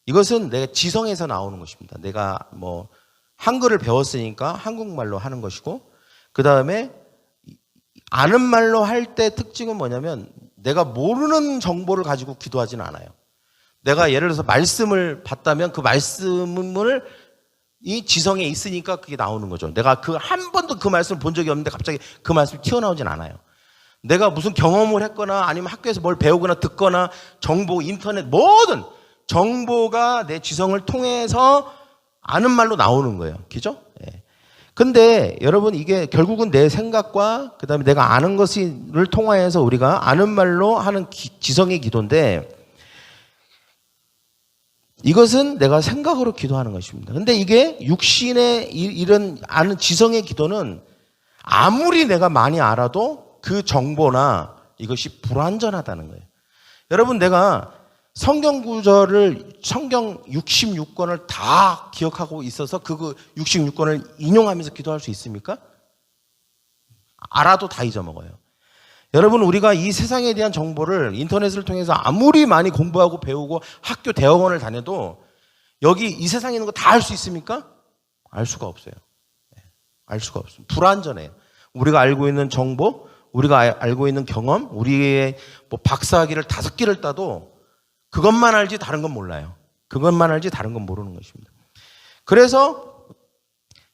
이것은 내 지성에서 나오는 것입니다. 내가 뭐 한글을 배웠으니까 한국말로 하는 것이고, 그 다음에 아는 말로 할 때 특징은 뭐냐면 내가 모르는 정보를 가지고 기도하지는 않아요. 내가 예를 들어서 말씀을 봤다면 그 말씀을 이 지성에 있으니까 그게 나오는 거죠. 내가 한 번도 그 말씀을 본 적이 없는데 갑자기 그 말씀이 튀어나오진 않아요. 내가 무슨 경험을 했거나 아니면 학교에서 뭘 배우거나 듣거나 정보, 인터넷 모든 정보가 내 지성을 통해서 아는 말로 나오는 거예요. 그죠? 예. 근데 여러분 이게 결국은 내 생각과 그다음에 내가 아는 것을 통하여서 우리가 아는 말로 하는 지성의 기도인데 이것은 내가 생각으로 기도하는 것입니다. 근데 이게 육신의 이런 아는 지성의 기도는 아무리 내가 많이 알아도 그 정보나 이것이 불완전하다는 거예요. 여러분 내가 성경 구절을 성경 66권을 다 기억하고 있어서 그 66권을 인용하면서 기도할 수 있습니까? 알아도 다 잊어먹어요. 여러분 우리가 이 세상에 대한 정보를 인터넷을 통해서 아무리 많이 공부하고 배우고 학교 대학원을 다녀도 여기 이 세상에 있는 거 다 알 수 있습니까? 알 수가 없어요. 알 수가 없습니다. 불완전해요. 우리가 알고 있는 정보, 우리가 알고 있는 경험, 우리의 뭐 박사학위를 5개를 따도 그것만 알지 다른 건 몰라요. 그것만 알지 다른 건 모르는 것입니다. 그래서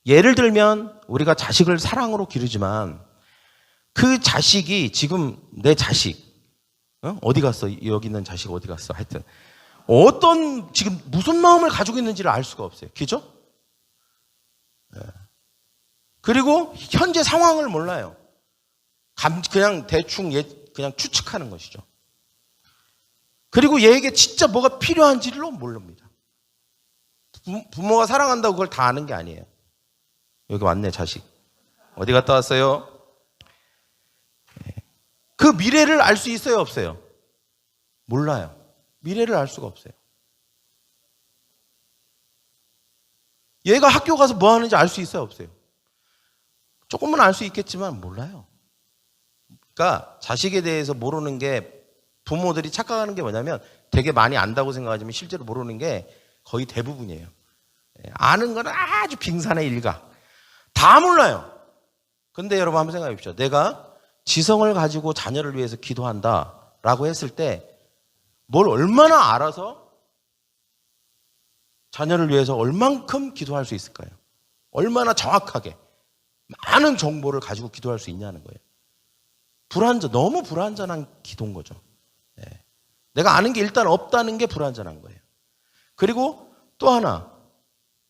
예를 들면 우리가 자식을 사랑으로 기르지만 그 자식이 지금 내 자식 어디 갔어? 여기 있는 자식 어디 갔어? 하여튼 어떤 지금 무슨 마음을 가지고 있는지를 알 수가 없어요. 그죠? 그리고 현재 상황을 몰라요. 그냥 대충 그냥 추측하는 것이죠. 그리고 얘에게 진짜 뭐가 필요한지를 모릅니다. 부모가 사랑한다고 그걸 다 아는 게 아니에요. 여기 왔네, 자식. 어디 갔다 왔어요? 그 미래를 알 수 있어요, 없어요? 몰라요. 미래를 알 수가 없어요. 얘가 학교 가서 뭐 하는지 알 수 있어요, 없어요? 조금은 알 수 있겠지만 몰라요. 그러니까 자식에 대해서 모르는 게, 부모들이 착각하는 게 뭐냐면 되게 많이 안다고 생각하지만 실제로 모르는 게 거의 대부분이에요. 아는 건 아주 빙산의 일각. 다 몰라요. 근데 여러분 한번 생각해 보십시오. 내가 지성을 가지고 자녀를 위해서 기도한다라고 했을 때 뭘 얼마나 알아서 자녀를 위해서 얼만큼 기도할 수 있을까요? 얼마나 정확하게 많은 정보를 가지고 기도할 수 있냐는 거예요. 너무 불완전한 기도인 거죠. 내가 아는 게 일단 없다는 게 불완전한 거예요. 그리고 또 하나,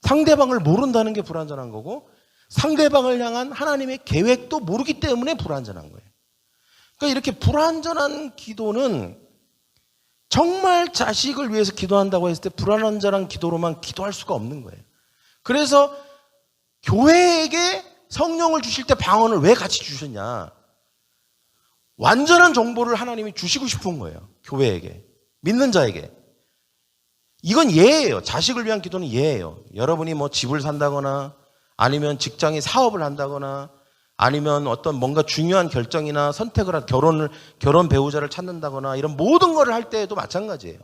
상대방을 모른다는 게 불완전한 거고, 상대방을 향한 하나님의 계획도 모르기 때문에 불완전한 거예요. 그러니까 이렇게 불완전한 기도는 정말 자식을 위해서 기도한다고 했을 때 불완전한 기도로만 기도할 수가 없는 거예요. 그래서 교회에게 성령을 주실 때 방언을 왜 같이 주셨냐? 완전한 정보를 하나님이 주시고 싶은 거예요. 교회에게, 믿는 자에게. 이건 예예요. 자식을 위한 기도는 예예요. 여러분이 뭐 집을 산다거나 아니면 직장에 사업을 한다거나 아니면 어떤 뭔가 중요한 결정이나 선택을 결혼 배우자를 찾는다거나 이런 모든 걸 할 때에도 마찬가지예요.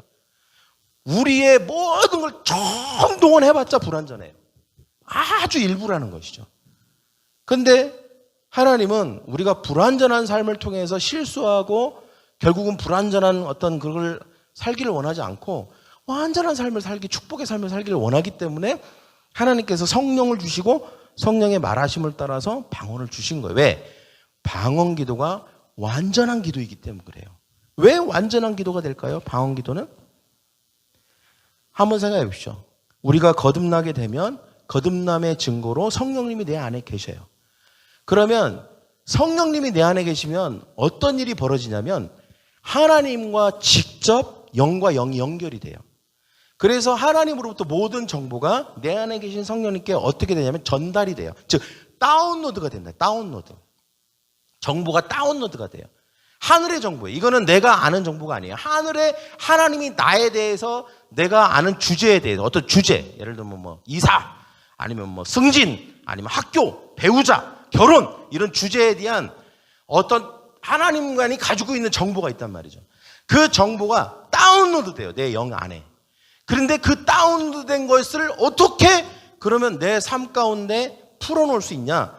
우리의 모든 걸 정동원해봤자 불완전해요. 아주 일부라는 것이죠. 근데 하나님은 우리가 불완전한 삶을 통해서 실수하고 결국은 불완전한 어떤 그걸 살기를 원하지 않고 완전한 삶을 살기, 축복의 삶을 살기를 원하기 때문에 하나님께서 성령을 주시고 성령의 말하심을 따라서 방언을 주신 거예요. 왜? 방언 기도가 완전한 기도이기 때문에 그래요. 왜 완전한 기도가 될까요? 방언 기도는? 한번 생각해 보십시오. 우리가 거듭나게 되면 거듭남의 증거로 성령님이 내 안에 계셔요. 그러면 성령님이 내 안에 계시면 어떤 일이 벌어지냐면 하나님과 직접 영과 영이 연결이 돼요. 그래서 하나님으로부터 모든 정보가 내 안에 계신 성령님께 어떻게 되냐면 전달이 돼요. 즉 다운로드가 된다. 다운로드. 정보가 다운로드가 돼요. 하늘의 정보예요. 이거는 내가 아는 정보가 아니에요. 하늘에 하나님이 나에 대해서 내가 아는 주제에 대해서 어떤 주제, 예를 들면 뭐 이사, 아니면 뭐 승진, 아니면 학교, 배우자, 결혼 이런 주제에 대한 어떤 하나님만이 가지고 있는 정보가 있단 말이죠. 그 정보가 다운로드 돼요. 내 영 안에. 그런데 그 다운로드된 것을 어떻게 그러면 내 삶 가운데 풀어놓을 수 있냐?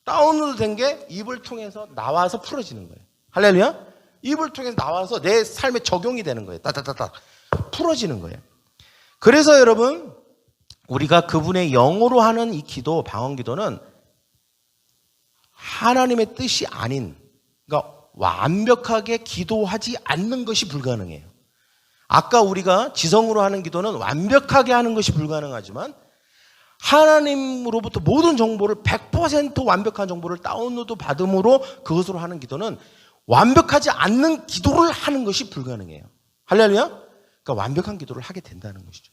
다운로드된 게 입을 통해서 나와서 풀어지는 거예요. 할렐루야? 입을 통해서 나와서 내 삶에 적용이 되는 거예요. 따따따따 풀어지는 거예요. 그래서 여러분 우리가 그분의 영으로 하는 이 기도, 방언 기도는 하나님의 뜻이 아닌, 그러니까 완벽하게 기도하지 않는 것이 불가능해요. 아까 우리가 지성으로 하는 기도는 완벽하게 하는 것이 불가능하지만 하나님으로부터 모든 정보를 100% 완벽한 정보를 다운로드 받음으로 그것으로 하는 기도는 완벽하지 않는 기도를 하는 것이 불가능해요. 할렐루야? 그러니까 완벽한 기도를 하게 된다는 것이죠.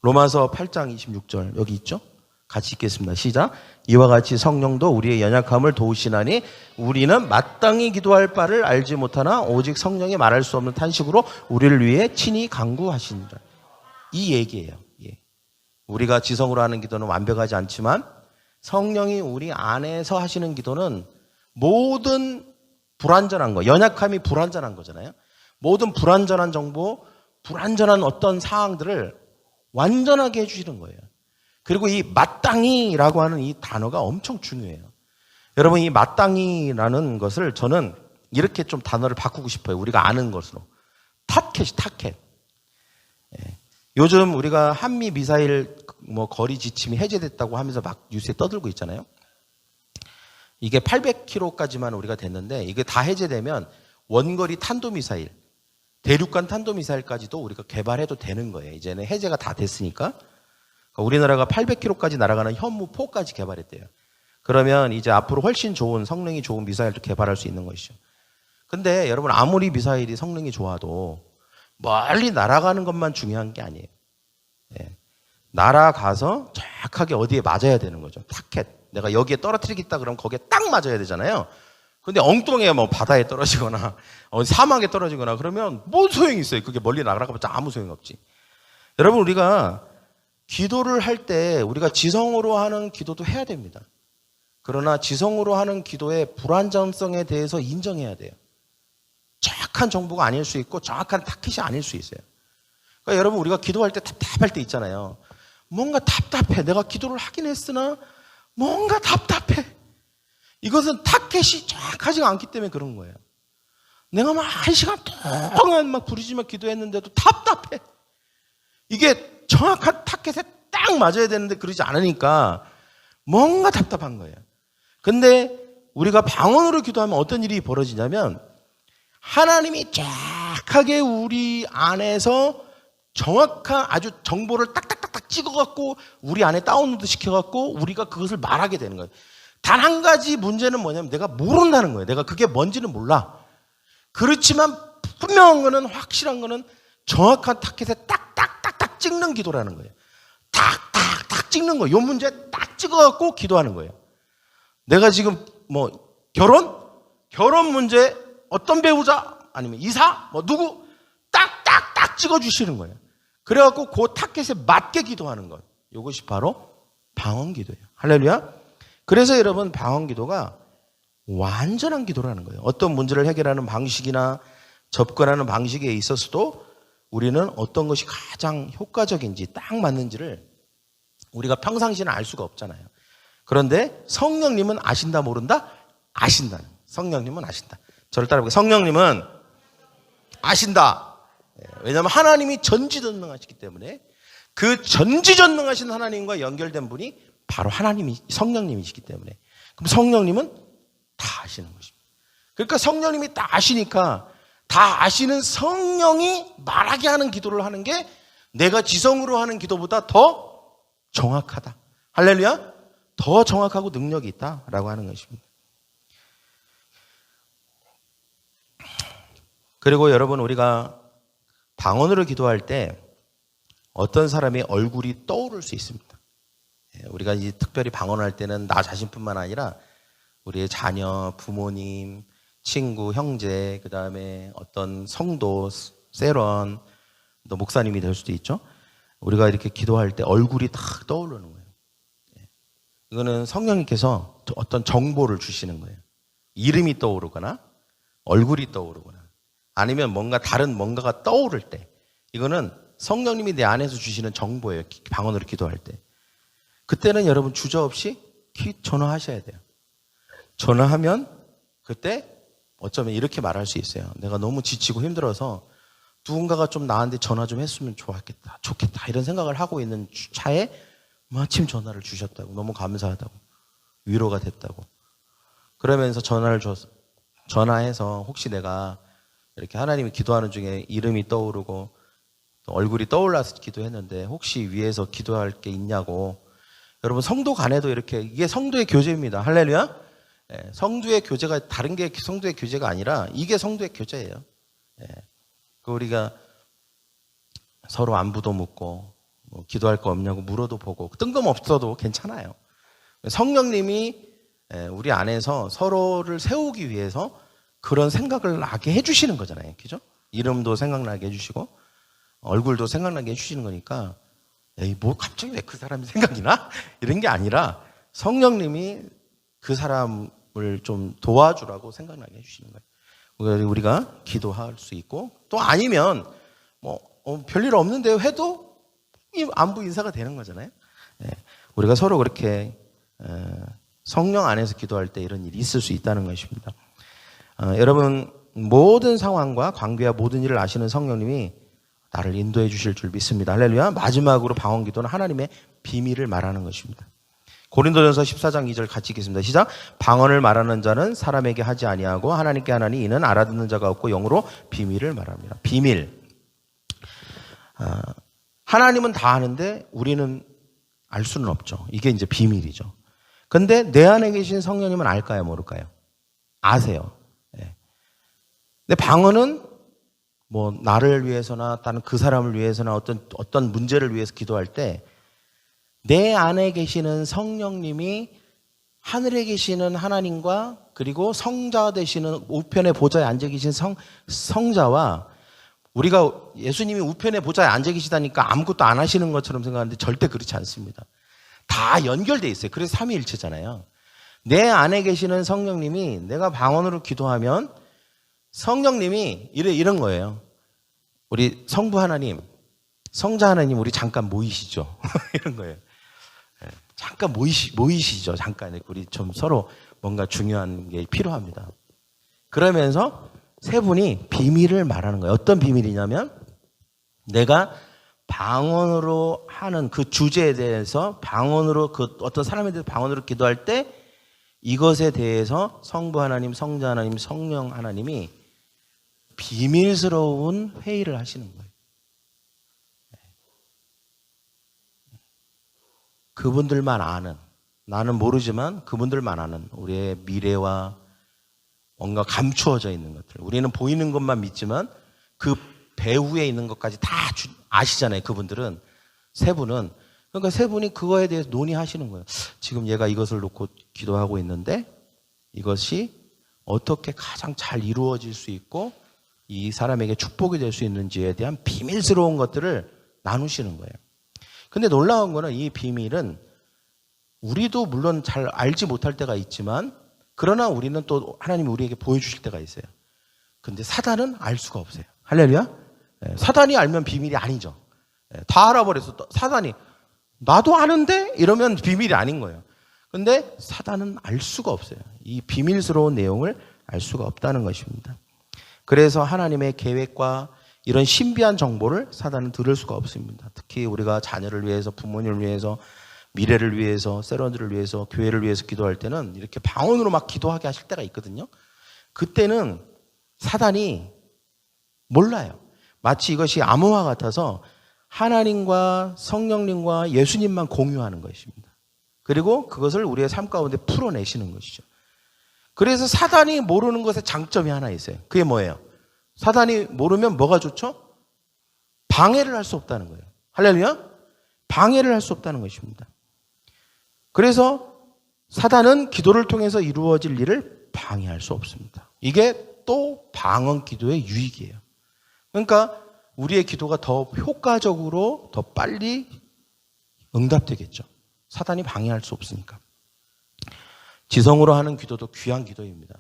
로마서 8장 26절 여기 있죠? 같이 읽겠습니다. 시작. 이와 같이 성령도 우리의 연약함을 도우시나니 우리는 마땅히 기도할 바를 알지 못하나 오직 성령이 말할 수 없는 탄식으로 우리를 위해 친히 간구하시니라. 이 얘기예요. 예. 우리가 지성으로 하는 기도는 완벽하지 않지만 성령이 우리 안에서 하시는 기도는 모든 불완전한 거, 연약함이 불완전한 거잖아요. 모든 불완전한 정보, 불완전한 어떤 사항들을 완전하게 해주시는 거예요. 그리고 이 마땅히라고 하는 이 단어가 엄청 중요해요. 여러분 이 마땅히라는 것을 저는 이렇게 좀 단어를 바꾸고 싶어요. 우리가 아는 것으로. 타켓이 타켓. 예. 요즘 우리가 한미 미사일 뭐 거리 지침이 해제됐다고 하면서 막 뉴스에 떠들고 있잖아요. 이게 800km까지만 우리가 됐는데 이게 다 해제되면 원거리 탄도미사일, 대륙간 탄도미사일까지도 우리가 개발해도 되는 거예요. 이제는 해제가 다 됐으니까. 우리나라가 800km까지 날아가는 현무포까지 개발했대요. 그러면 이제 앞으로 훨씬 좋은 성능이 좋은 미사일도 개발할 수 있는 것이죠. 근데 여러분 아무리 미사일이 성능이 좋아도 멀리 날아가는 것만 중요한 게 아니에요. 예. 날아가서 정확하게 어디에 맞아야 되는 거죠. 타켓. 내가 여기에 떨어뜨리겠다 그러면 거기에 딱 맞아야 되잖아요. 근데 엉뚱해 뭐 바다에 떨어지거나 사막에 떨어지거나 그러면 뭔 소용이 있어요. 그게 멀리 날아가봤자 아무 소용이 없지. 여러분 우리가 기도를 할 때 우리가 지성으로 하는 기도도 해야 됩니다. 그러나 지성으로 하는 기도의 불안정성에 대해서 인정해야 돼요. 정확한 정보가 아닐 수 있고 정확한 타켓이 아닐 수 있어요. 그러니까 여러분 우리가 기도할 때 답답할 때 있잖아요. 뭔가 답답해. 내가 기도를 하긴 했으나 뭔가 답답해. 이것은 타켓이 정확하지가 않기 때문에 그런 거예요. 내가 막 1시간 동안 막 부르짖으며 기도했는데도 답답해. 이게 정확한 타켓에 딱 맞아야 되는데 그러지 않으니까 뭔가 답답한 거예요. 근데 우리가 방언으로 기도하면 어떤 일이 벌어지냐면 하나님이 정확하게 우리 안에서 정확한 아주 정보를 딱딱딱딱 찍어갖고 우리 안에 다운로드 시켜갖고 우리가 그것을 말하게 되는 거예요. 단 한 가지 문제는 뭐냐면 내가 모른다는 거예요. 내가 그게 뭔지는 몰라. 그렇지만 분명한 거는 확실한 거는 정확한 타켓에 딱딱딱딱 찍는 기도라는 거예요. 딱딱딱 찍는 거예요. 이 문제 딱 찍어갖고 기도하는 거예요. 내가 지금 뭐 결혼 문제 어떤 배우자 아니면 이사 뭐 누구 딱딱딱 찍어주시는 거예요. 그래갖고 그 타켓에 맞게 기도하는 것. 이것이 바로 방언 기도예요. 할렐루야. 그래서 여러분 방언 기도가 완전한 기도라는 거예요. 어떤 문제를 해결하는 방식이나 접근하는 방식에 있어서도 우리는 어떤 것이 가장 효과적인지 딱 맞는지를 우리가 평상시에는 알 수가 없잖아요. 그런데 성령님은 아신다 모른다? 아신다. 성령님은 아신다. 저를 따라해볼게요. 성령님은 아신다. 왜냐하면 하나님이 전지전능하시기 때문에 그 전지전능하신 하나님과 연결된 분이 바로 하나님이 성령님이시기 때문에 그럼 성령님은 다 아시는 것입니다. 그러니까 성령님이 다 아시니까 다 아시는 성령이 말하게 하는 기도를 하는 게 내가 지성으로 하는 기도보다 더 정확하다. 할렐루야. 더 정확하고 능력이 있다라고 하는 것입니다. 그리고 여러분 우리가 방언으로 기도할 때 어떤 사람의 얼굴이 떠오를 수 있습니다. 우리가 이제 특별히 방언할 때는 나 자신뿐만 아니라 우리의 자녀, 부모님, 친구, 형제, 그 다음에 어떤 성도, 세런, 또 목사님이 될 수도 있죠. 우리가 이렇게 기도할 때 얼굴이 딱 떠오르는 거예요. 이거는 성령님께서 어떤 정보를 주시는 거예요. 이름이 떠오르거나 얼굴이 떠오르거나 아니면 뭔가 다른 뭔가가 떠오를 때 이거는 성령님이 내 안에서 주시는 정보예요. 방언으로 기도할 때. 그때는 여러분 주저없이 전화하셔야 돼요. 전화하면 그때 어쩌면 이렇게 말할 수 있어요. 내가 너무 지치고 힘들어서 누군가가 좀 나한테 전화 좀 했으면 좋겠다 이런 생각을 하고 있는 차에 마침 전화를 주셨다고 너무 감사하다고 위로가 됐다고 그러면서 전화해서 혹시 내가 이렇게 하나님이 기도하는 중에 이름이 떠오르고 또 얼굴이 떠올라서 기도했는데 혹시 위에서 기도할 게 있냐고 여러분 성도 간에도 이렇게 이게 성도의 교제입니다. 할렐루야. 네, 성도의 교제가 다른 게 성도의 교제가 아니라 이게 성도의 교제예요. 네, 우리가 서로 안부도 묻고 뭐 기도할 거 없냐고 물어도 보고 뜬금없어도 괜찮아요. 성령님이 우리 안에서 서로를 세우기 위해서 그런 생각을 나게 해주시는 거잖아요. 그죠? 이름도 생각나게 해주시고 얼굴도 생각나게 해주시는 거니까 에이 뭐 갑자기 왜 그 사람이 생각이 나? 이런 게 아니라 성령님이 그 사람을 좀 도와주라고 생각나게 해주시는 거예요. 우리가 기도할 수 있고 또 아니면 뭐 별일 없는데요 해도 안부 인사가 되는 거잖아요. 우리가 서로 그렇게 성령 안에서 기도할 때 이런 일이 있을 수 있다는 것입니다. 여러분 모든 상황과 관계와 모든 일을 아시는 성령님이 나를 인도해 주실 줄 믿습니다. 할렐루야. 마지막으로 방언 기도는 하나님의 비밀을 말하는 것입니다. 고린도전서 14장 2절 같이 읽겠습니다. 시작. 방언을 말하는 자는 사람에게 하지 아니하고 하나님께 하나니 이는 알아듣는 자가 없고 영으로 비밀을 말합니다. 비밀. 하나님은 다 아는데 우리는 알 수는 없죠. 이게 이제 비밀이죠. 근데 내 안에 계신 성령님은 알까요, 모를까요? 아세요. 네. 근데 방언은 뭐 나를 위해서나 다른 그 사람을 위해서나 어떤 문제를 위해서 기도할 때 내 안에 계시는 성령님이 하늘에 계시는 하나님과 그리고 성자 되시는 우편의 보좌에 앉아 계신 성자와 우리가 예수님이 우편의 보좌에 앉아 계시다니까 아무것도 안 하시는 것처럼 생각하는데 절대 그렇지 않습니다. 다 연결돼 있어요. 그래서 삼위일체잖아요. 내 안에 계시는 성령님이 내가 방언으로 기도하면 성령님이 이런 거예요. 우리 성부 하나님, 성자 하나님 우리 잠깐 모이시죠. 이런 거예요. 잠깐 모이시죠. 잠깐 우리 좀 서로 뭔가 중요한 게 필요합니다. 그러면서 세 분이 비밀을 말하는 거예요. 어떤 비밀이냐면 내가 방언으로 하는 그 주제에 대해서 방언으로 어떤 사람에 대해서 방언으로 기도할 때 이것에 대해서 성부 하나님, 성자 하나님, 성령 하나님이 비밀스러운 회의를 하시는 거예요. 그분들만 아는, 나는 모르지만 그분들만 아는 우리의 미래와 뭔가 감추어져 있는 것들. 우리는 보이는 것만 믿지만 그 배후에 있는 것까지 다 아시잖아요. 그분들은. 세 분은. 그러니까 세 분이 그거에 대해서 논의하시는 거예요. 지금 얘가 이것을 놓고 기도하고 있는데 이것이 어떻게 가장 잘 이루어질 수 있고 이 사람에게 축복이 될 수 있는지에 대한 비밀스러운 것들을 나누시는 거예요. 근데 놀라운 거는 이 비밀은 우리도 물론 잘 알지 못할 때가 있지만 그러나 우리는 또 하나님이 우리에게 보여주실 때가 있어요. 근데 사단은 알 수가 없어요. 할렐루야? 사단이 알면 비밀이 아니죠. 다 알아버려서 사단이 나도 아는데? 이러면 비밀이 아닌 거예요. 근데 사단은 알 수가 없어요. 이 비밀스러운 내용을 알 수가 없다는 것입니다. 그래서 하나님의 계획과 이런 신비한 정보를 사단은 들을 수가 없습니다. 특히 우리가 자녀를 위해서, 부모님을 위해서, 미래를 위해서, 세런들을 위해서, 교회를 위해서 기도할 때는 이렇게 방언으로 막 기도하게 하실 때가 있거든요. 그때는 사단이 몰라요. 마치 이것이 암호화 같아서 하나님과 성령님과 예수님만 공유하는 것입니다. 그리고 그것을 우리의 삶 가운데 풀어내시는 것이죠. 그래서 사단이 모르는 것에 장점이 하나 있어요. 그게 뭐예요? 사단이 모르면 뭐가 좋죠? 방해를 할 수 없다는 거예요. 할렐루야? 방해를 할 수 없다는 것입니다. 그래서 사단은 기도를 통해서 이루어질 일을 방해할 수 없습니다. 이게 또 방언 기도의 유익이에요. 그러니까 우리의 기도가 더 효과적으로 더 빨리 응답되겠죠. 사단이 방해할 수 없으니까. 지성으로 하는 기도도 귀한 기도입니다.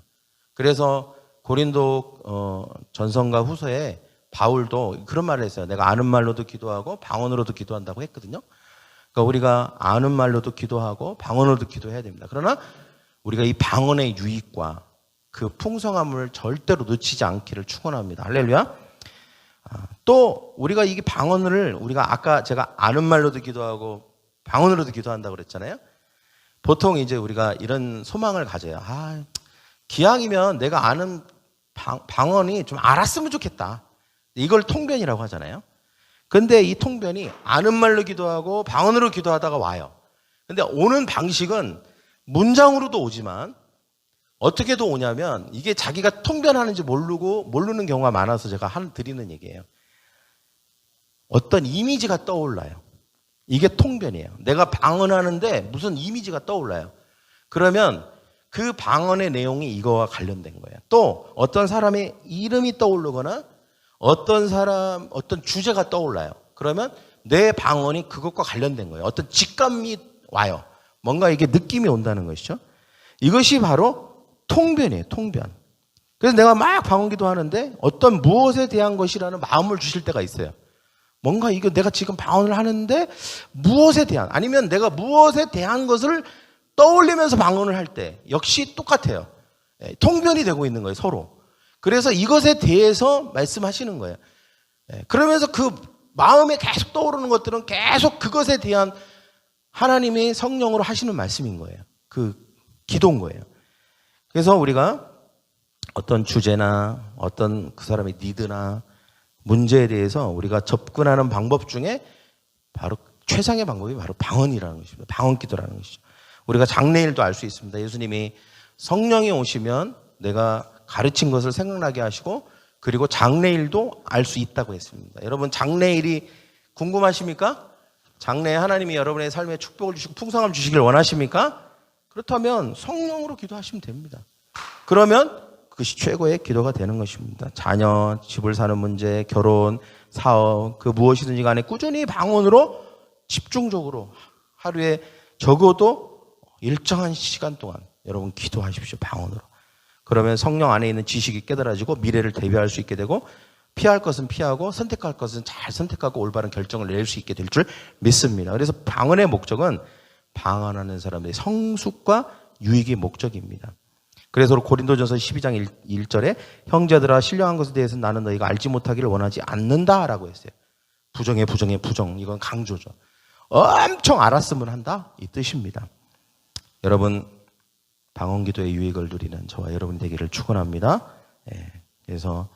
그래서 고린도 전서과 후서에 바울도 그런 말을 했어요. 내가 아는 말로도 기도하고 방언으로도 기도한다고 했거든요. 그러니까 우리가 아는 말로도 기도하고 방언으로도 기도해야 됩니다. 그러나 우리가 이 방언의 유익과 그 풍성함을 절대로 놓치지 않기를 축원합니다. 할렐루야. 또 우리가 이 방언을 우리가 아까 제가 아는 말로도 기도하고 방언으로도 기도한다고 그랬잖아요. 보통 이제 우리가 이런 소망을 가져요. 기왕이면 내가 아는 방언이 좀 알았으면 좋겠다. 이걸 통변이라고 하잖아요. 근데 이 통변이 아는 말로 기도하고 방언으로 기도하다가 와요. 근데 오는 방식은 문장으로도 오지만 어떻게도 오냐면 이게 자기가 통변하는지 모르는 경우가 많아서 제가 드리는 얘기예요. 어떤 이미지가 떠올라요. 이게 통변이에요. 내가 방언하는데 무슨 이미지가 떠올라요. 그러면 그 방언의 내용이 이거와 관련된 거예요. 또 어떤 사람의 이름이 떠오르거나 어떤 주제가 떠올라요. 그러면 내 방언이 그것과 관련된 거예요. 어떤 직감이 와요. 뭔가 이게 느낌이 온다는 것이죠. 이것이 바로 통변이에요. 통변. 그래서 내가 막 방언 기도하는데 어떤 무엇에 대한 것이라는 마음을 주실 때가 있어요. 뭔가 이거 내가 지금 방언을 하는데 무엇에 대한 아니면 내가 무엇에 대한 것을 떠올리면서 방언을 할 때 역시 똑같아요. 통변이 되고 있는 거예요. 서로. 그래서 이것에 대해서 말씀하시는 거예요. 그러면서 그 마음에 계속 떠오르는 것들은 계속 그것에 대한 하나님의 성령으로 하시는 말씀인 거예요. 그 기도인 거예요. 그래서 우리가 어떤 주제나 어떤 그 사람의 니드나 문제에 대해서 우리가 접근하는 방법 중에 바로 최상의 방법이 바로 방언이라는 것입니다. 방언 기도라는 것이죠. 우리가 장래일도 알 수 있습니다. 예수님이 성령이 오시면 내가 가르친 것을 생각나게 하시고 그리고 장래일도 알 수 있다고 했습니다. 여러분 장래일이 궁금하십니까? 장래에 하나님이 여러분의 삶에 축복을 주시고 풍성함 주시길 원하십니까? 그렇다면 성령으로 기도하시면 됩니다. 그러면 그것이 최고의 기도가 되는 것입니다. 자녀, 집을 사는 문제, 결혼, 사업, 그 무엇이든지 간에 꾸준히 방언으로 집중적으로 하루에 적어도 일정한 시간 동안 여러분 기도하십시오. 방언으로. 그러면 성령 안에 있는 지식이 깨달아지고 미래를 대비할 수 있게 되고 피할 것은 피하고 선택할 것은 잘 선택하고 올바른 결정을 낼 수 있게 될 줄 믿습니다. 그래서 방언의 목적은 방언하는 사람들의 성숙과 유익의 목적입니다. 그래서 고린도전서 12장 1절에 형제들아 신령한 것에 대해서 나는 너희가 알지 못하기를 원하지 않는다라고 했어요. 부정. 이건 강조죠. 엄청 알았으면 한다 이 뜻입니다. 여러분 방언 기도의 유익을 누리는 저와 여러분이 되기를 축원합니다. 그래서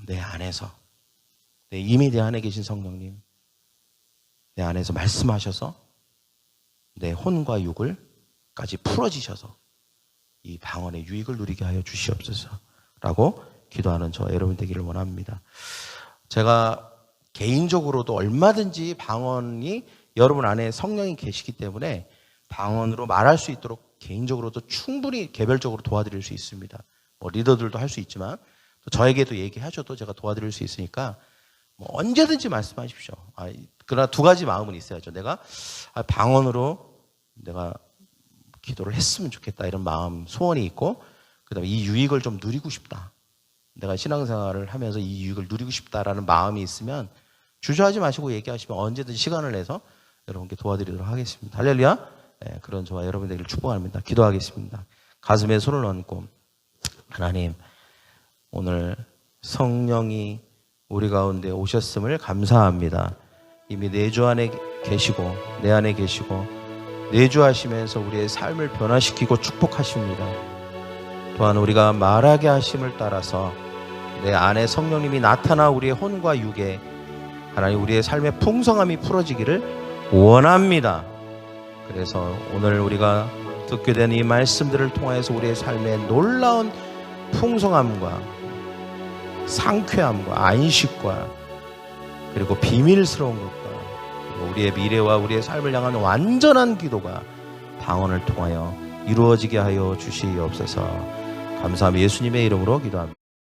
내 안에서 이미 내 안에 계신 성령님 내 안에서 말씀하셔서 내 혼과 육을까지 풀어지셔서 이 방언의 유익을 누리게 하여 주시옵소서라고 기도하는 저와 여러분 되기를 원합니다. 제가 개인적으로도 얼마든지 방언이 여러분 안에 성령이 계시기 때문에 방언으로 말할 수 있도록 개인적으로도 충분히 개별적으로 도와드릴 수 있습니다. 리더들도 할 수 있지만 또 저에게도 얘기하셔도 제가 도와드릴 수 있으니까 언제든지 말씀하십시오. 그러나 두 가지 마음은 있어야죠. 내가 방언으로 내가 기도를 했으면 좋겠다 이런 마음 소원이 있고 그다음에 이 유익을 좀 누리고 싶다. 내가 신앙생활을 하면서 이 유익을 누리고 싶다라는 마음이 있으면 주저하지 마시고 얘기하시면 언제든지 시간을 내서 여러분께 도와드리도록 하겠습니다. 할렐루야. 그런 저와 여러분 되기를 축복합니다. 기도하겠습니다. 가슴에 손을 얹고 하나님 오늘 성령이 우리 가운데 오셨음을 감사합니다. 이미 내주 안에 계시고 내 안에 계시고 내주하시면서 우리의 삶을 변화시키고 축복하십니다. 또한 우리가 말하게 하심을 따라서 내 안에 성령님이 나타나 우리의 혼과 육에 하나님 우리의 삶의 풍성함이 풀어지기를 원합니다. 그래서 오늘 우리가 듣게 된 이 말씀들을 통하여서 우리의 삶의 놀라운 풍성함과 상쾌함과 안식과 그리고 비밀스러운 것과 그리고 우리의 미래와 우리의 삶을 향한 완전한 기도가 방언을 통하여 이루어지게 하여 주시옵소서. 감사하며 예수님의 이름으로 기도합니다.